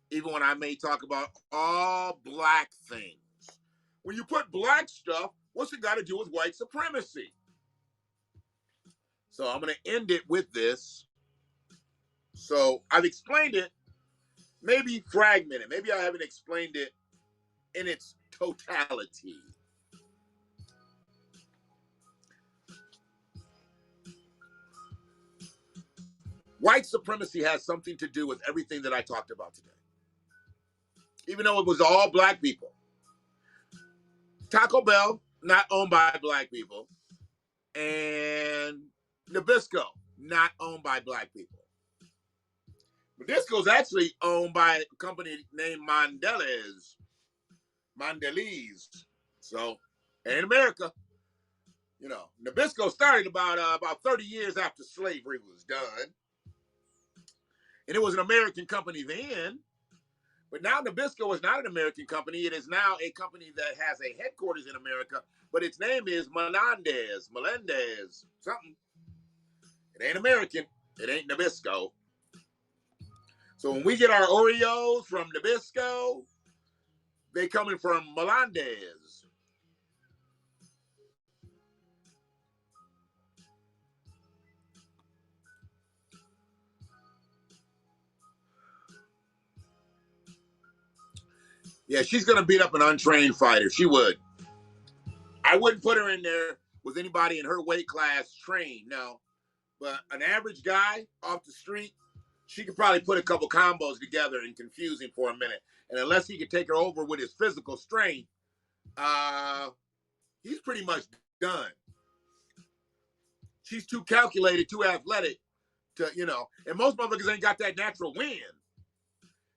even when I may talk about all black things? When you put black stuff, what's it got to do with white supremacy? So I'm going to end it with this. So I've explained it, maybe fragmented. Maybe I haven't explained it in its totality. White supremacy has something to do with everything that I talked about today. Even though it was all black people. Taco Bell, not owned by black people. And Nabisco, not owned by black people. Nabisco's actually owned by a company named Mondelez. So, in America, you know, Nabisco started about 30 years after slavery was done. And it was an American company then. But now Nabisco is not an American company. It is now a company that has a headquarters in America, but its name is Melendez, something. It ain't American. It ain't Nabisco. So when we get our Oreos from Nabisco, they coming from Melendez. Yeah, she's going to beat up an untrained fighter. She would. I wouldn't put her in there with anybody in her weight class trained, no. But an average guy off the street, she could probably put a couple combos together and confuse him for a minute. And unless he could take her over with his physical strength, he's pretty much done. She's too calculated, too athletic to, you know. And most motherfuckers ain't got that natural wind.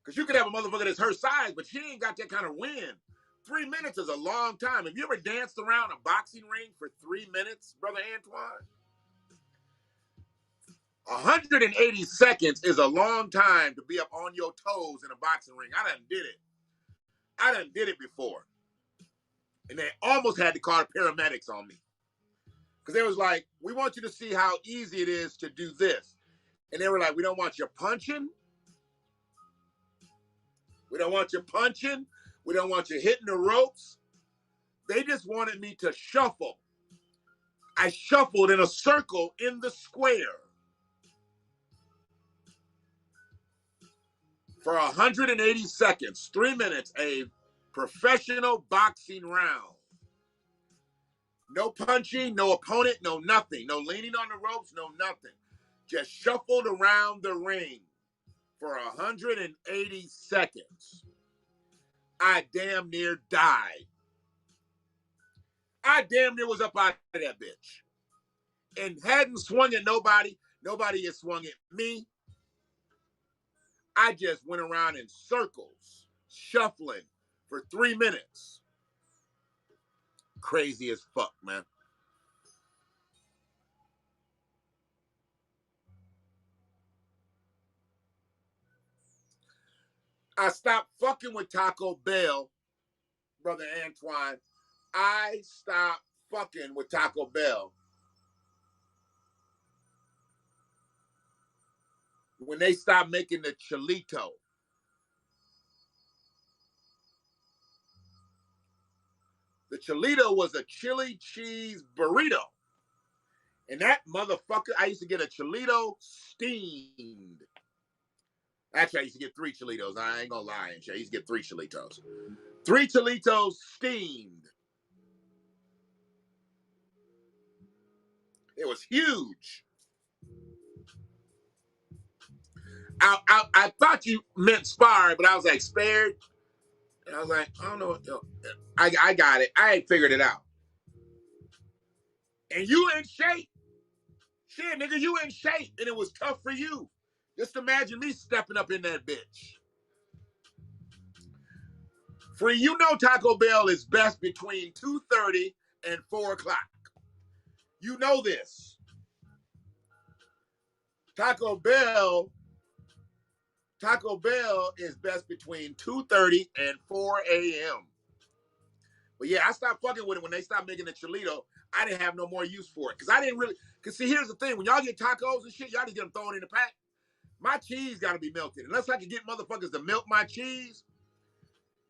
Because you could have a motherfucker that's her size, but she ain't got that kind of wind. 3 minutes is a long time. Have you ever danced around a boxing ring for 3 minutes, Brother Antoine? 180 seconds is a long time to be up on your toes in a boxing ring. I done did it before. And they almost had to call the paramedics on me. Because they was like, we want you to see how easy it is to do this. And they were like, we don't want you punching. We don't want you punching. We don't want you hitting the ropes. They just wanted me to shuffle. I shuffled in a circle in the square for 180 seconds, 3 minutes, a professional boxing round. No punching, no opponent, no nothing. No leaning on the ropes, no nothing. Just shuffled around the ring for 180 seconds. I damn near died. I damn near was up out of that bitch. And hadn't swung at nobody. Nobody had swung at me. I just went around in circles, shuffling for 3 minutes. Crazy as fuck, man. I stopped fucking with Taco Bell, Brother Antoine. I stopped fucking with Taco Bell when they stopped making the Cholito. The Cholito was a chili cheese burrito. And that motherfucker, I used to get a Cholito steamed. Actually, I used to get 3 Cholitos. I ain't gonna lie and shit. I used to get 3 Cholitos. 3 Cholitos steamed. It was huge. I thought you meant sparred, but I was like, spared. And I was like, I don't know. I got it. I ain't figured it out. And you in shape. Shit, nigga, you in shape. And it was tough for you. Just imagine me stepping up in that bitch. Free, you know Taco Bell is best between 2:30 and 4 o'clock. You know this. Taco Bell is best between 2:30 and 4 a.m. But yeah, I stopped fucking with it when they stopped making the Cholito. I didn't have no more use for it. Because I didn't really, because see, here's the thing. When y'all get tacos and shit, y'all just get them thrown in the pack. My cheese got to be melted. Unless I can get motherfuckers to melt my cheese,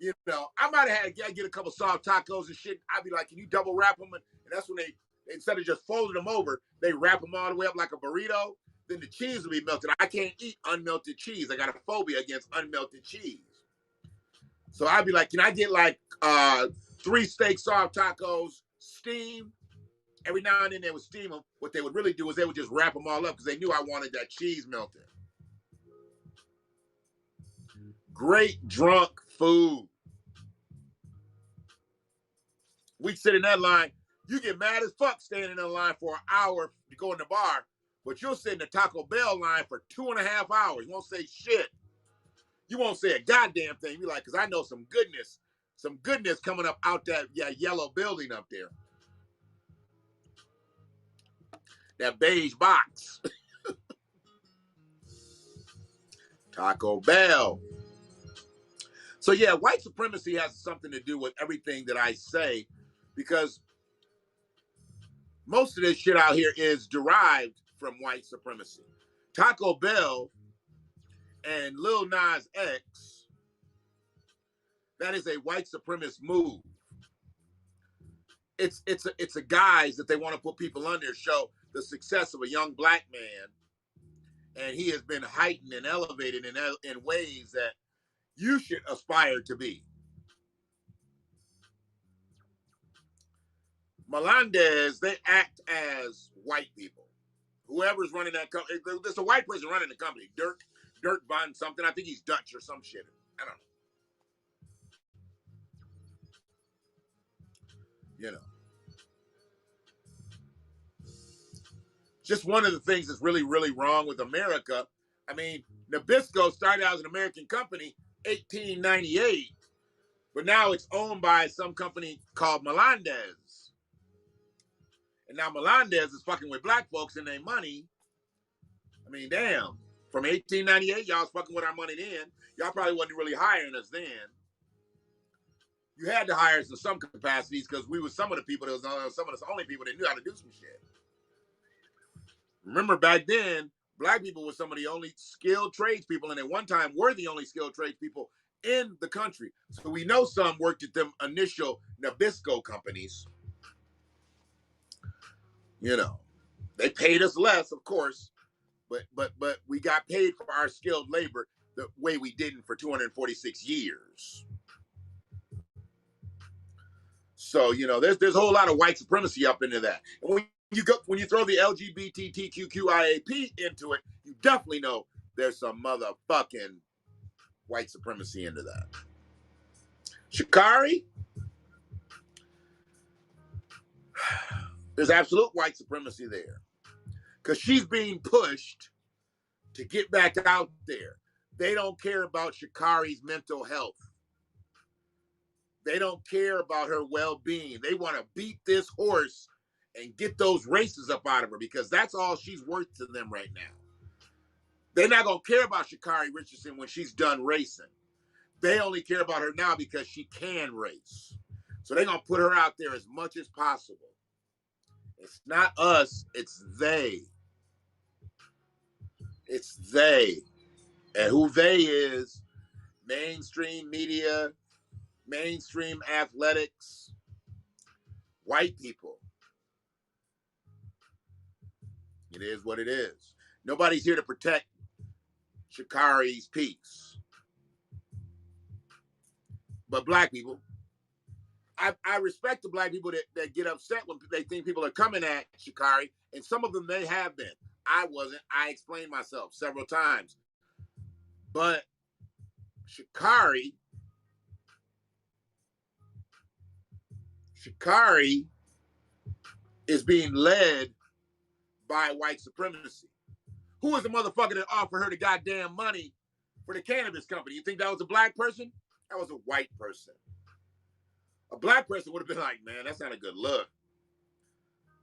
you know, I might have had to get a couple soft tacos and shit. I'd be like, can you double wrap them? And that's when they, instead of just folding them over, they wrap them all the way up like a burrito. Then the cheese will be melted. I can't eat unmelted cheese. I got a phobia against unmelted cheese. So I'd be like, can I get like 3 steak soft tacos steamed? Every now and then they would steam them. What they would really do is they would just wrap them all up because they knew I wanted that cheese melted. Great drunk food. We sit in that line. You get mad as fuck standing in the line for an hour to go in the bar, but you'll sit in the Taco Bell line for 2.5 hours. You won't say shit. You won't say a goddamn thing. You're like, because I know some goodness coming up out that yellow building up there. That beige box. Taco Bell. So yeah, white supremacy has something to do with everything that I say, because most of this shit out here is derived from white supremacy. Taco Bell and Lil Nas X, that is a white supremacist move. It's a guise that they want to put people under, show the success of a young black man, and he has been heightened and elevated in ways that you should aspire to be. Melendez, they act as white people. Whoever's running that company, there's a white person running the company. Dirk Von something. I think he's Dutch or some shit. I don't know. You know. Just one of the things that's really, really wrong with America. I mean, Nabisco started out as an American company 1898, but now it's owned by some company called Melendez. And now Melendez is fucking with black folks and their money. I mean, damn. From 1898, y'all was fucking with our money then. Y'all probably wasn't really hiring us then. You had to hire us in some capacities because we were some of the people that was some of the only people that knew how to do some shit. Remember back then, black people were some of the only skilled tradespeople, and at one time were the only skilled tradespeople in the country. So we know some worked at them initial Nabisco companies. You know, they paid us less, of course, but we got paid for our skilled labor the way we didn't for 246 years. So, you know, there's a whole lot of white supremacy up into that. And when you throw the LGBTQIAP into it, you definitely know there's some motherfucking white supremacy into that. Sha'Carri, there's absolute white supremacy there. Because she's being pushed to get back out there. They don't care about Sha'Carri's mental health. They don't care about her well-being. They want to beat this horse and get those races up out of her because that's all she's worth to them right now. They're not going to care about Sha'Carri Richardson when she's done racing. They only care about her now because she can race. So they're going to put her out there as much as possible. It's not us, it's they. It's they. And who they is, mainstream media, mainstream athletics, white people. It is what it is. Nobody's here to protect Sha'Carri's peace. But black people, I respect the black people that get upset when they think people are coming at Sha'Carri, and some of them they have been. I wasn't. I explained myself several times. But Sha'Carri is being led by white supremacy. Who was the motherfucker that offered her the goddamn money for the cannabis company? You think that was a black person? That was a white person. A black person would have been like, man, that's not a good look.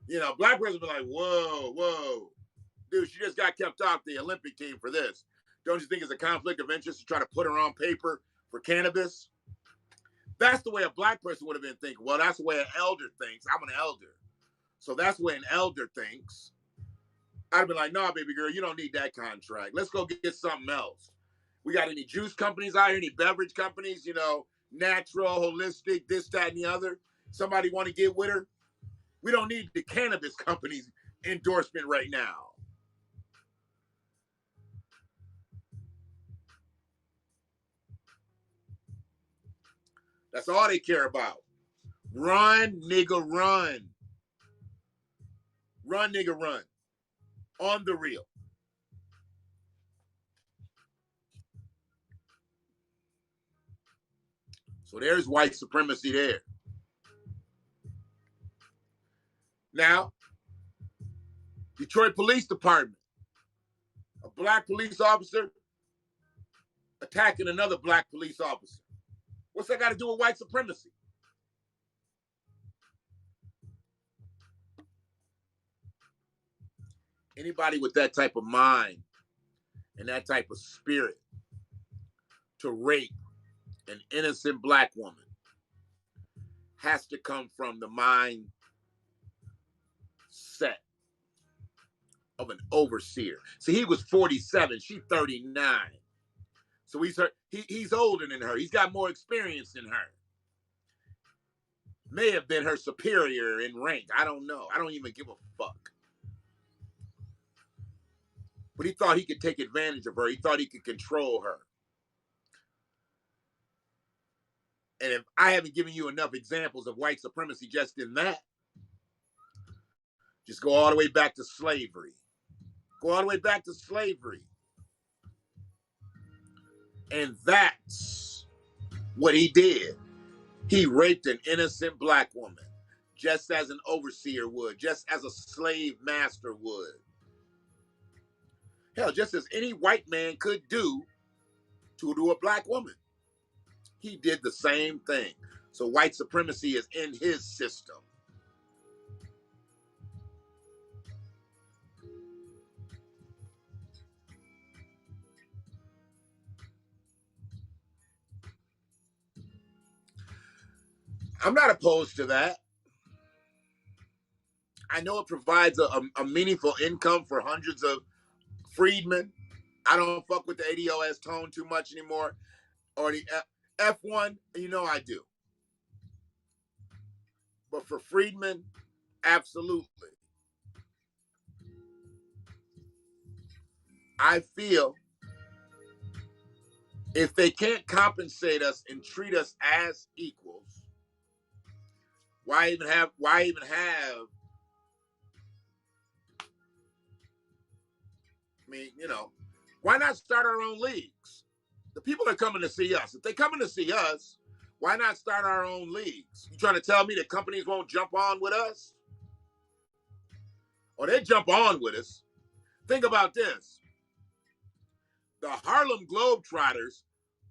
You know, a black person would be like, whoa. Dude, she just got kept off the Olympic team for this. Don't you think it's a conflict of interest to try to put her on paper for cannabis? That's the way a black person would have been thinking. Well, that's the way an elder thinks. I'm an elder. So that's the way an elder thinks. I'd be like, no, baby girl, you don't need that contract. Let's go get something else. We got any juice companies out here, any beverage companies, you know, natural, holistic, this, that, and the other? Somebody want to get with her? We don't need the cannabis company's endorsement right now. That's all they care about. Run, nigga, run. Run, nigga, run. On the real. So there's white supremacy there. Now, Detroit Police Department. A black police officer attacking another black police officer. What's that got to do with white supremacy? Anybody with that type of mind and that type of spirit to rape an innocent black woman has to come from the mind set of an overseer. See, he was 47, she's 39. So he's older than her. He's got more experience than her. May have been her superior in rank. I don't know. I don't even give a fuck. But he thought he could take advantage of her. He thought he could control her. And if I haven't given you enough examples of white supremacy just in that, just go all the way back to slavery. Go all the way back to slavery. And that's what he did. He raped an innocent black woman, just as an overseer would, just as a slave master would. Hell, just as any white man could do to a black woman. He did the same thing. So white supremacy is in his system. I'm not opposed to that. I know it provides a meaningful income for hundreds of freedmen. I don't fuck with the ADOS tone too much anymore. Or F1, you know I do. But for Friedman, absolutely. I feel if they can't compensate us and treat us as equals, why even have I mean, why not start our own leagues? The people are coming to see us. If they're coming to see us, why not start our own leagues? You trying to tell me that companies won't jump on with us? Or they jump on with us. Think about this. The Harlem Globetrotters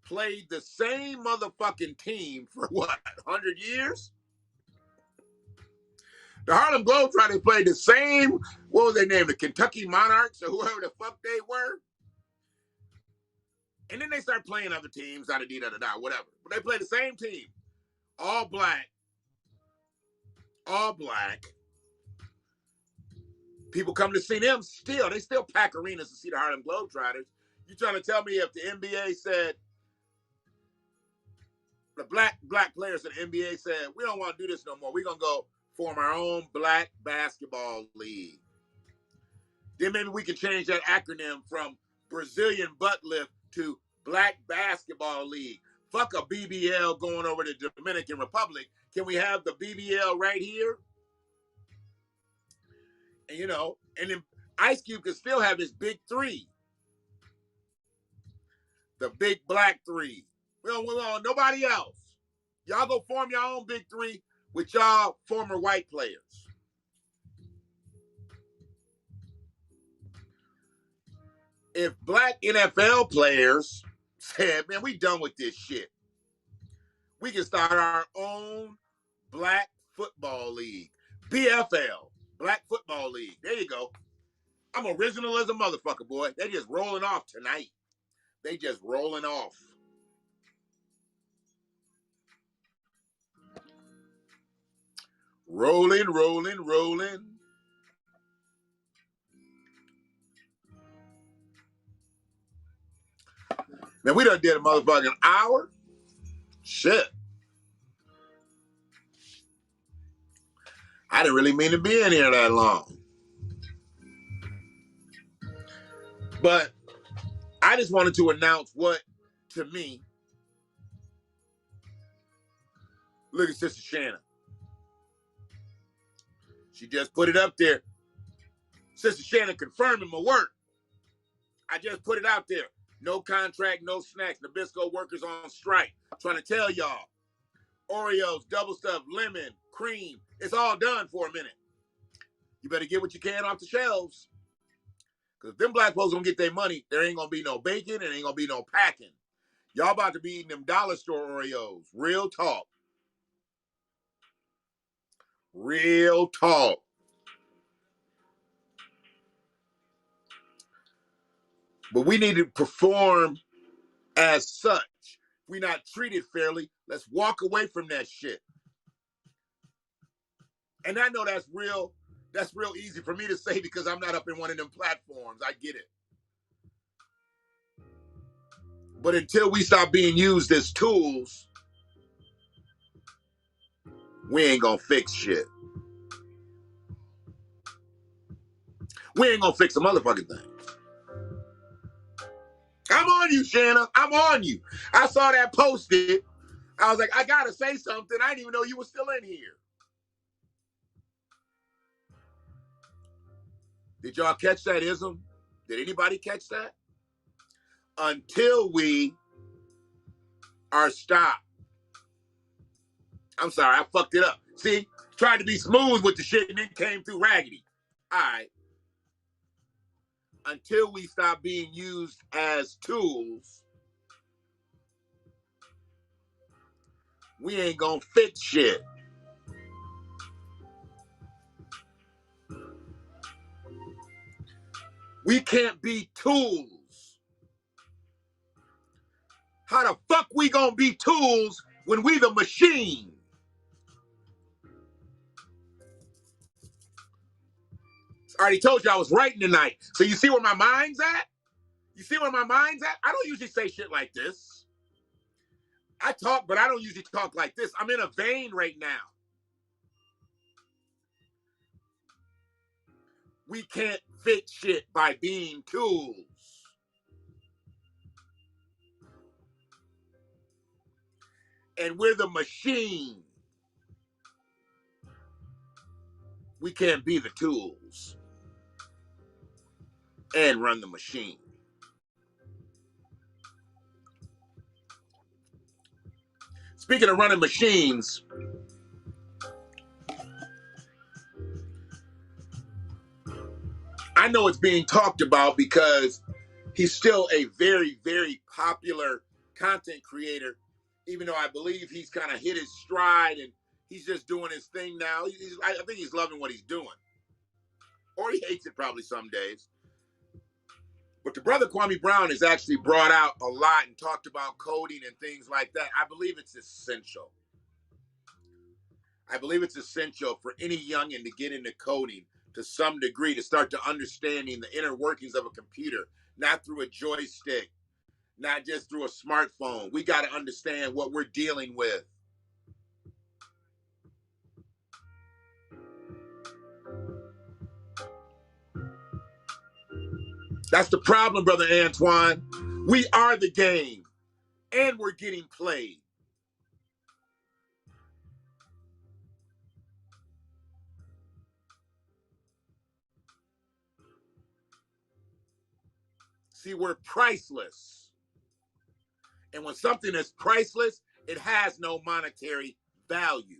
played the same motherfucking team for what, 100 years? The Harlem Globetrotters played the same, what was their name, the Kentucky Monarchs or whoever the fuck they were? And then they start playing other teams, da-da-da-da-da, whatever. But they played the same team. All black. All black. People come to see them still. They still pack arenas to see the Harlem Globetrotters. You trying to tell me if the NBA said, the black players in the NBA said, we don't want to do this no more. We're going to go form our own black basketball league. Then maybe we can change that acronym from Brazilian butt lift to Black Basketball League. Fuck a BBL going over to the Dominican Republic. Can we have the BBL right here? And and then Ice Cube can still have his big three. The big black three. We don't want nobody else. Y'all go form your own big three with y'all former white players. If black NFL players said, man, we done with this shit, we can start our own black football league. BFL, Black Football League. There you go. I'm original as a motherfucker, boy. They just rolling off tonight. They just rolling off. Rolling, rolling, rolling. Man, we done did a motherfucking hour. Shit. I didn't really mean to be in here that long. But I just wanted to announce what, to me, look at Sister Shannon. She just put it up there. Sister Shannon confirming my work. I just put it out there. No contract, no snacks. Nabisco workers on strike. I'm trying to tell y'all. Oreos, double stuff, lemon, cream. It's all done for a minute. You better get what you can off the shelves. Because if them black folks don't get their money, there ain't going to be no bacon and ain't going to be no packing. Y'all about to be eating them dollar store Oreos. Real talk. Real talk. But we need to perform as such. If we're not treated fairly, let's walk away from that shit. And I know that's real easy for me to say because I'm not up in one of them platforms. I get it. But until we stop being used as tools, we ain't gonna fix shit. We ain't gonna fix a motherfucking thing. I'm on you, Shanna. I'm on you. I saw that posted. I was like, I gotta say something. I didn't even know you were still in here. Did y'all catch that ism? Did anybody catch that? Until we are stopped. I'm sorry, I fucked it up. See, tried to be smooth with the shit and then came through raggedy. All right. Until we stop being used as tools, we ain't gonna fix shit. We can't be tools. How the fuck we gonna be tools when we the machine? I already told you I was writing tonight. So you see where my mind's at? You see where my mind's at? I don't usually say shit like this. I talk, but I don't usually talk like this. I'm in a vein right now. We can't fix shit by being tools. And we're the machine. We can't be the tools and run the machine. Speaking of running machines, I know it's being talked about because he's still a very, very popular content creator, even though I believe he's kind of hit his stride and he's just doing his thing now. I think he's loving what he's doing. Or he hates it probably some days. But the brother Kwame Brown has actually brought out a lot and talked about coding and things like that. I believe it's essential. I believe it's essential for any youngin' to get into coding to some degree, to start to understanding the inner workings of a computer, not through a joystick, not just through a smartphone. We got to understand what we're dealing with. That's the problem, Brother Antoine. We are the game, and we're getting played. See, we're priceless. And when something is priceless, it has no monetary value.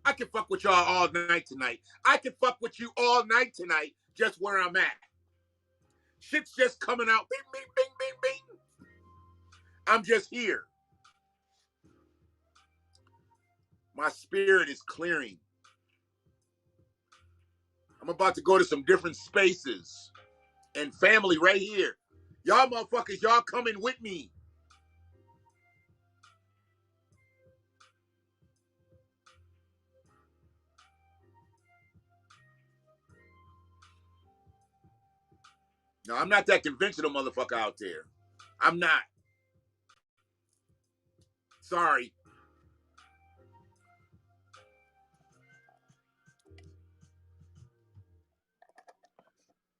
I can fuck with y'all all night tonight. I can fuck with you all night tonight, just where I'm at. Shit's just coming out. Bing, bing, bing, bing, bing. I'm just here. My spirit is clearing. I'm about to go to some different spaces. And family right here. Y'all motherfuckers, y'all coming with me. No, I'm not that conventional motherfucker out there. I'm not. Sorry.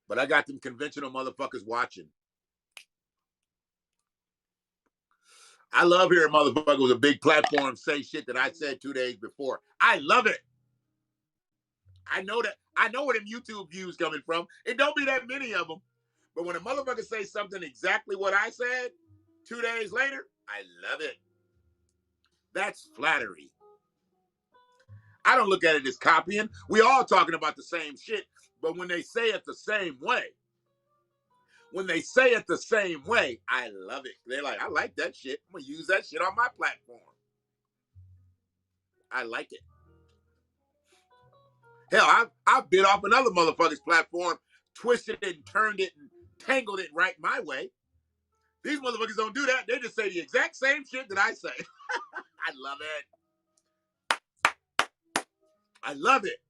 But I got them conventional motherfuckers watching. I love hearing motherfuckers with a big platform say shit that I said 2 days before. I love it. I know that. I know where them YouTube views coming from. It don't be that many of them. But when a motherfucker say something exactly what I said 2 days later, I love it. That's flattery. I don't look at it as copying. We all talking about the same shit. But when they say it the same way, I love it. They're like, I like that shit. I'm going to use that shit on my platform. I like it. Hell, I've bit off another motherfucker's platform, twisted it and turned it and tangled it right my way. These motherfuckers don't do that. They just say the exact same shit that I say. I love it. I love it.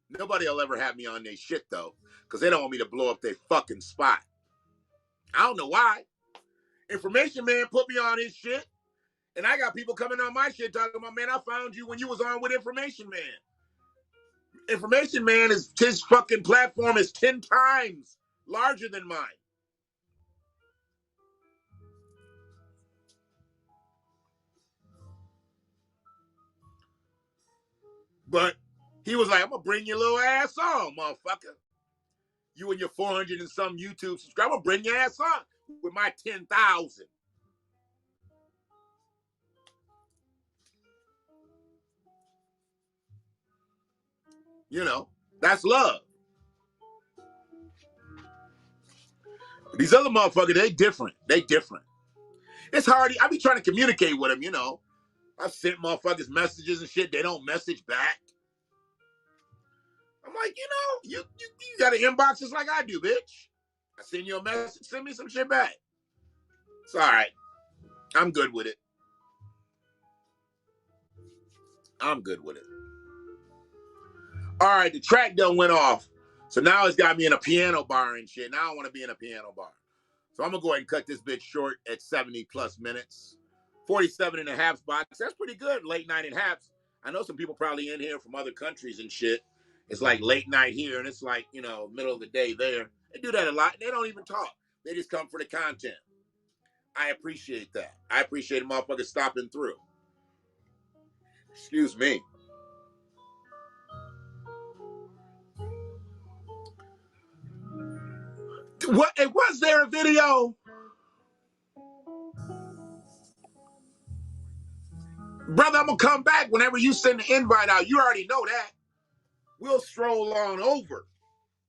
Nobody will ever have me on their shit, though, because they don't want me to blow up their fucking spot. I don't know why. Information Man put me on his shit, and I got people coming on my shit talking about, man, I found you when you was on with Information Man. Information Man, his fucking platform is 10 times larger than mine. But he was like, I'm going to bring your little ass on, motherfucker. You and your 400 and some YouTube subscribers, I'm going to bring your ass on with my 10,000. You know, that's love. These other motherfuckers, they different. It's hard. I be trying to communicate with them, you know. I've sent motherfuckers messages and shit. They don't message back. I'm like, you know, you got an inbox just like I do, bitch. I send you a message, send me some shit back. It's all right. I'm good with it. All right, the track done went off. So now it's got me in a piano bar and shit. Now I want to be in a piano bar. So I'm going to go ahead and cut this bitch short at 70 plus minutes. 47 and a half spots. That's pretty good, late night and halves. I know some people probably in here from other countries and shit. It's like late night here, and it's like, you know, middle of the day there. They do that a lot, and they don't even talk. They just come for the content. I appreciate that. I appreciate a motherfucker stopping through. Excuse me. What? Was there a video? Brother, I'm going to come back whenever you send the invite out. You already know that. We'll stroll on over.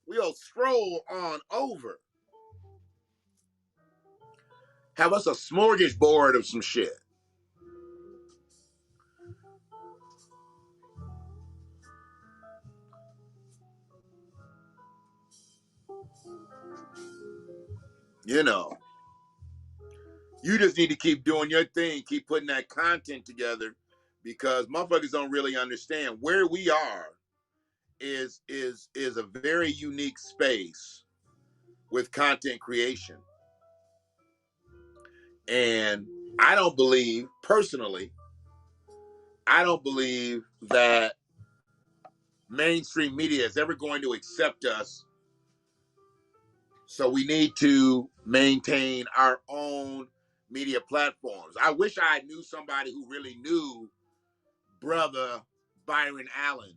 We'll stroll on over. Have us a smorgasbord of some shit. You know. You just need to keep doing your thing. Keep putting that content together, because motherfuckers don't really understand where we are is a very unique space with content creation. And I don't believe, personally, I don't believe that mainstream media is ever going to accept us. So we need to maintain our own media platforms. I wish I knew somebody who really knew brother Byron Allen.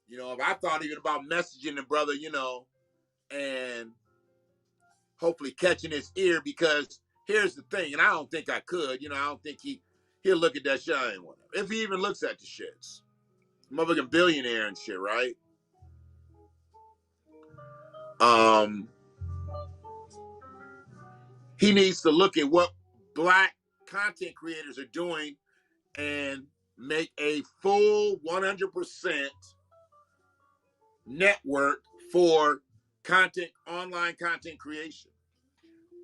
You know, if I thought even about messaging the brother, you know, and hopefully catching his ear, because here's the thing, and I don't think I could, you know, I don't think he'll look at that shit. I ain't want him. If he even looks at the shits. Motherfucking billionaire and shit, right? He needs to look at what black content creators are doing and make a full 100% network for content, online content creation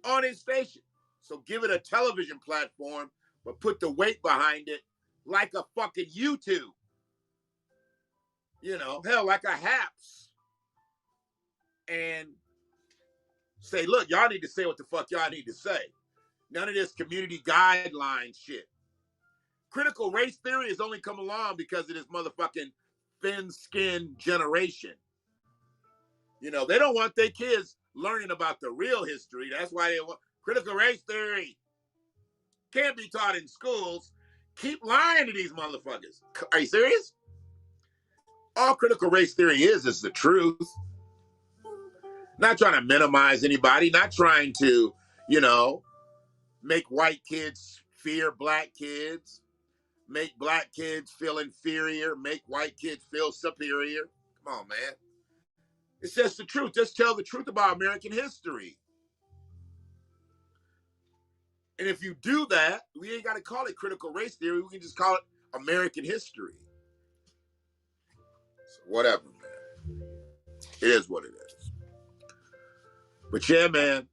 on his station. So give it a television platform, but put the weight behind it like a fucking YouTube. You know, hell, like a Haps. And say, look, y'all need to say what the fuck y'all need to say. None of this community guideline shit. Critical race theory has only come along because of this motherfucking thin-skinned generation. You know, they don't want their kids learning about the real history. That's why they want critical race theory. Can't be taught in schools. Keep lying to these motherfuckers. Are you serious? All critical race theory is the truth. Not trying to minimize anybody, not trying to, you know, make white kids fear black kids, make black kids feel inferior, make white kids feel superior. Come on, man. It's just the truth. Just tell the truth about American history. And if you do that, we ain't got to call it critical race theory. We can just call it American history. So whatever, man. It is what it is. But yeah, man.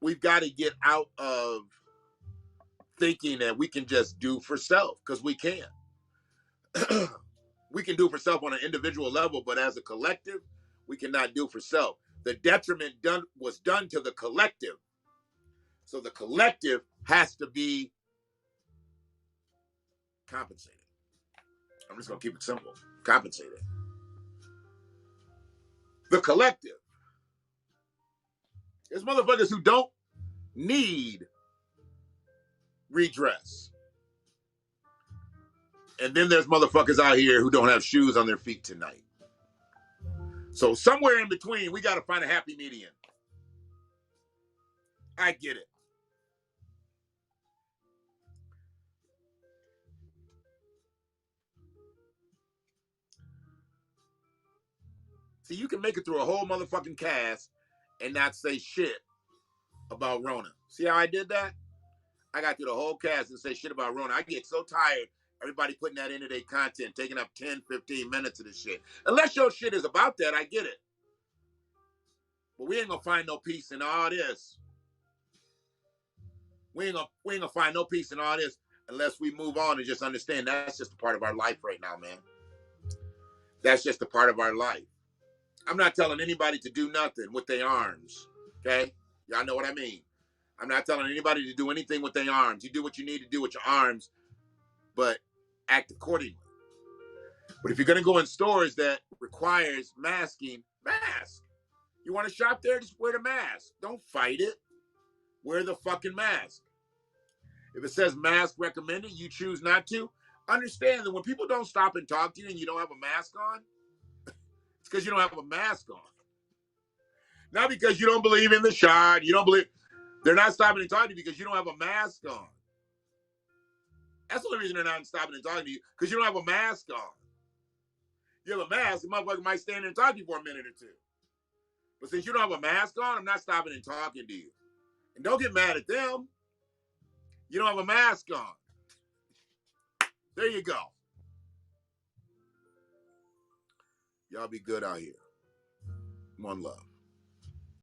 We've got to get out of thinking that we can just do for self, because we can't. We can do for self on an individual level, but as a collective, we cannot do for self. The detriment was done to the collective. So the collective has to be compensated. I'm just going to keep it simple. Compensated. The collective. There's motherfuckers who don't need redress. And then there's motherfuckers out here who don't have shoes on their feet tonight. So somewhere in between, we got to find a happy median. I get it. See, you can make it through a whole motherfucking cast and not say shit about Rona. See how I did that? I got through the whole cast and say shit about Rona. I get so tired, everybody putting that into their content, taking up 10, 15 minutes of this shit. Unless your shit is about that, I get it. But we ain't gonna find no peace in all this. We ain't gonna find no peace in all this unless we move on and just understand that's just a part of our life right now, man. That's just a part of our life. I'm not telling anybody to do nothing with their arms, okay? Y'all know what I mean. I'm not telling anybody to do anything with their arms. You do what you need to do with your arms, but act accordingly. But if you're going to go in stores that requires masking, mask. You want to shop there, just wear the mask. Don't fight it. Wear the fucking mask. If it says mask recommended, you choose not to, understand that when people don't stop and talk to you and you don't have a mask on, it's because you don't have a mask on. Not because you don't believe in the shot. You don't believe. They're not stopping and talking to you because you don't have a mask on. That's the only reason they're not stopping and talking to you, because you don't have a mask on. You have a mask, the motherfucker might stand there and talk to you for a minute or two. But since you don't have a mask on, I'm not stopping and talking to you. And don't get mad at them. You don't have a mask on. There you go. Y'all be good out here. One love.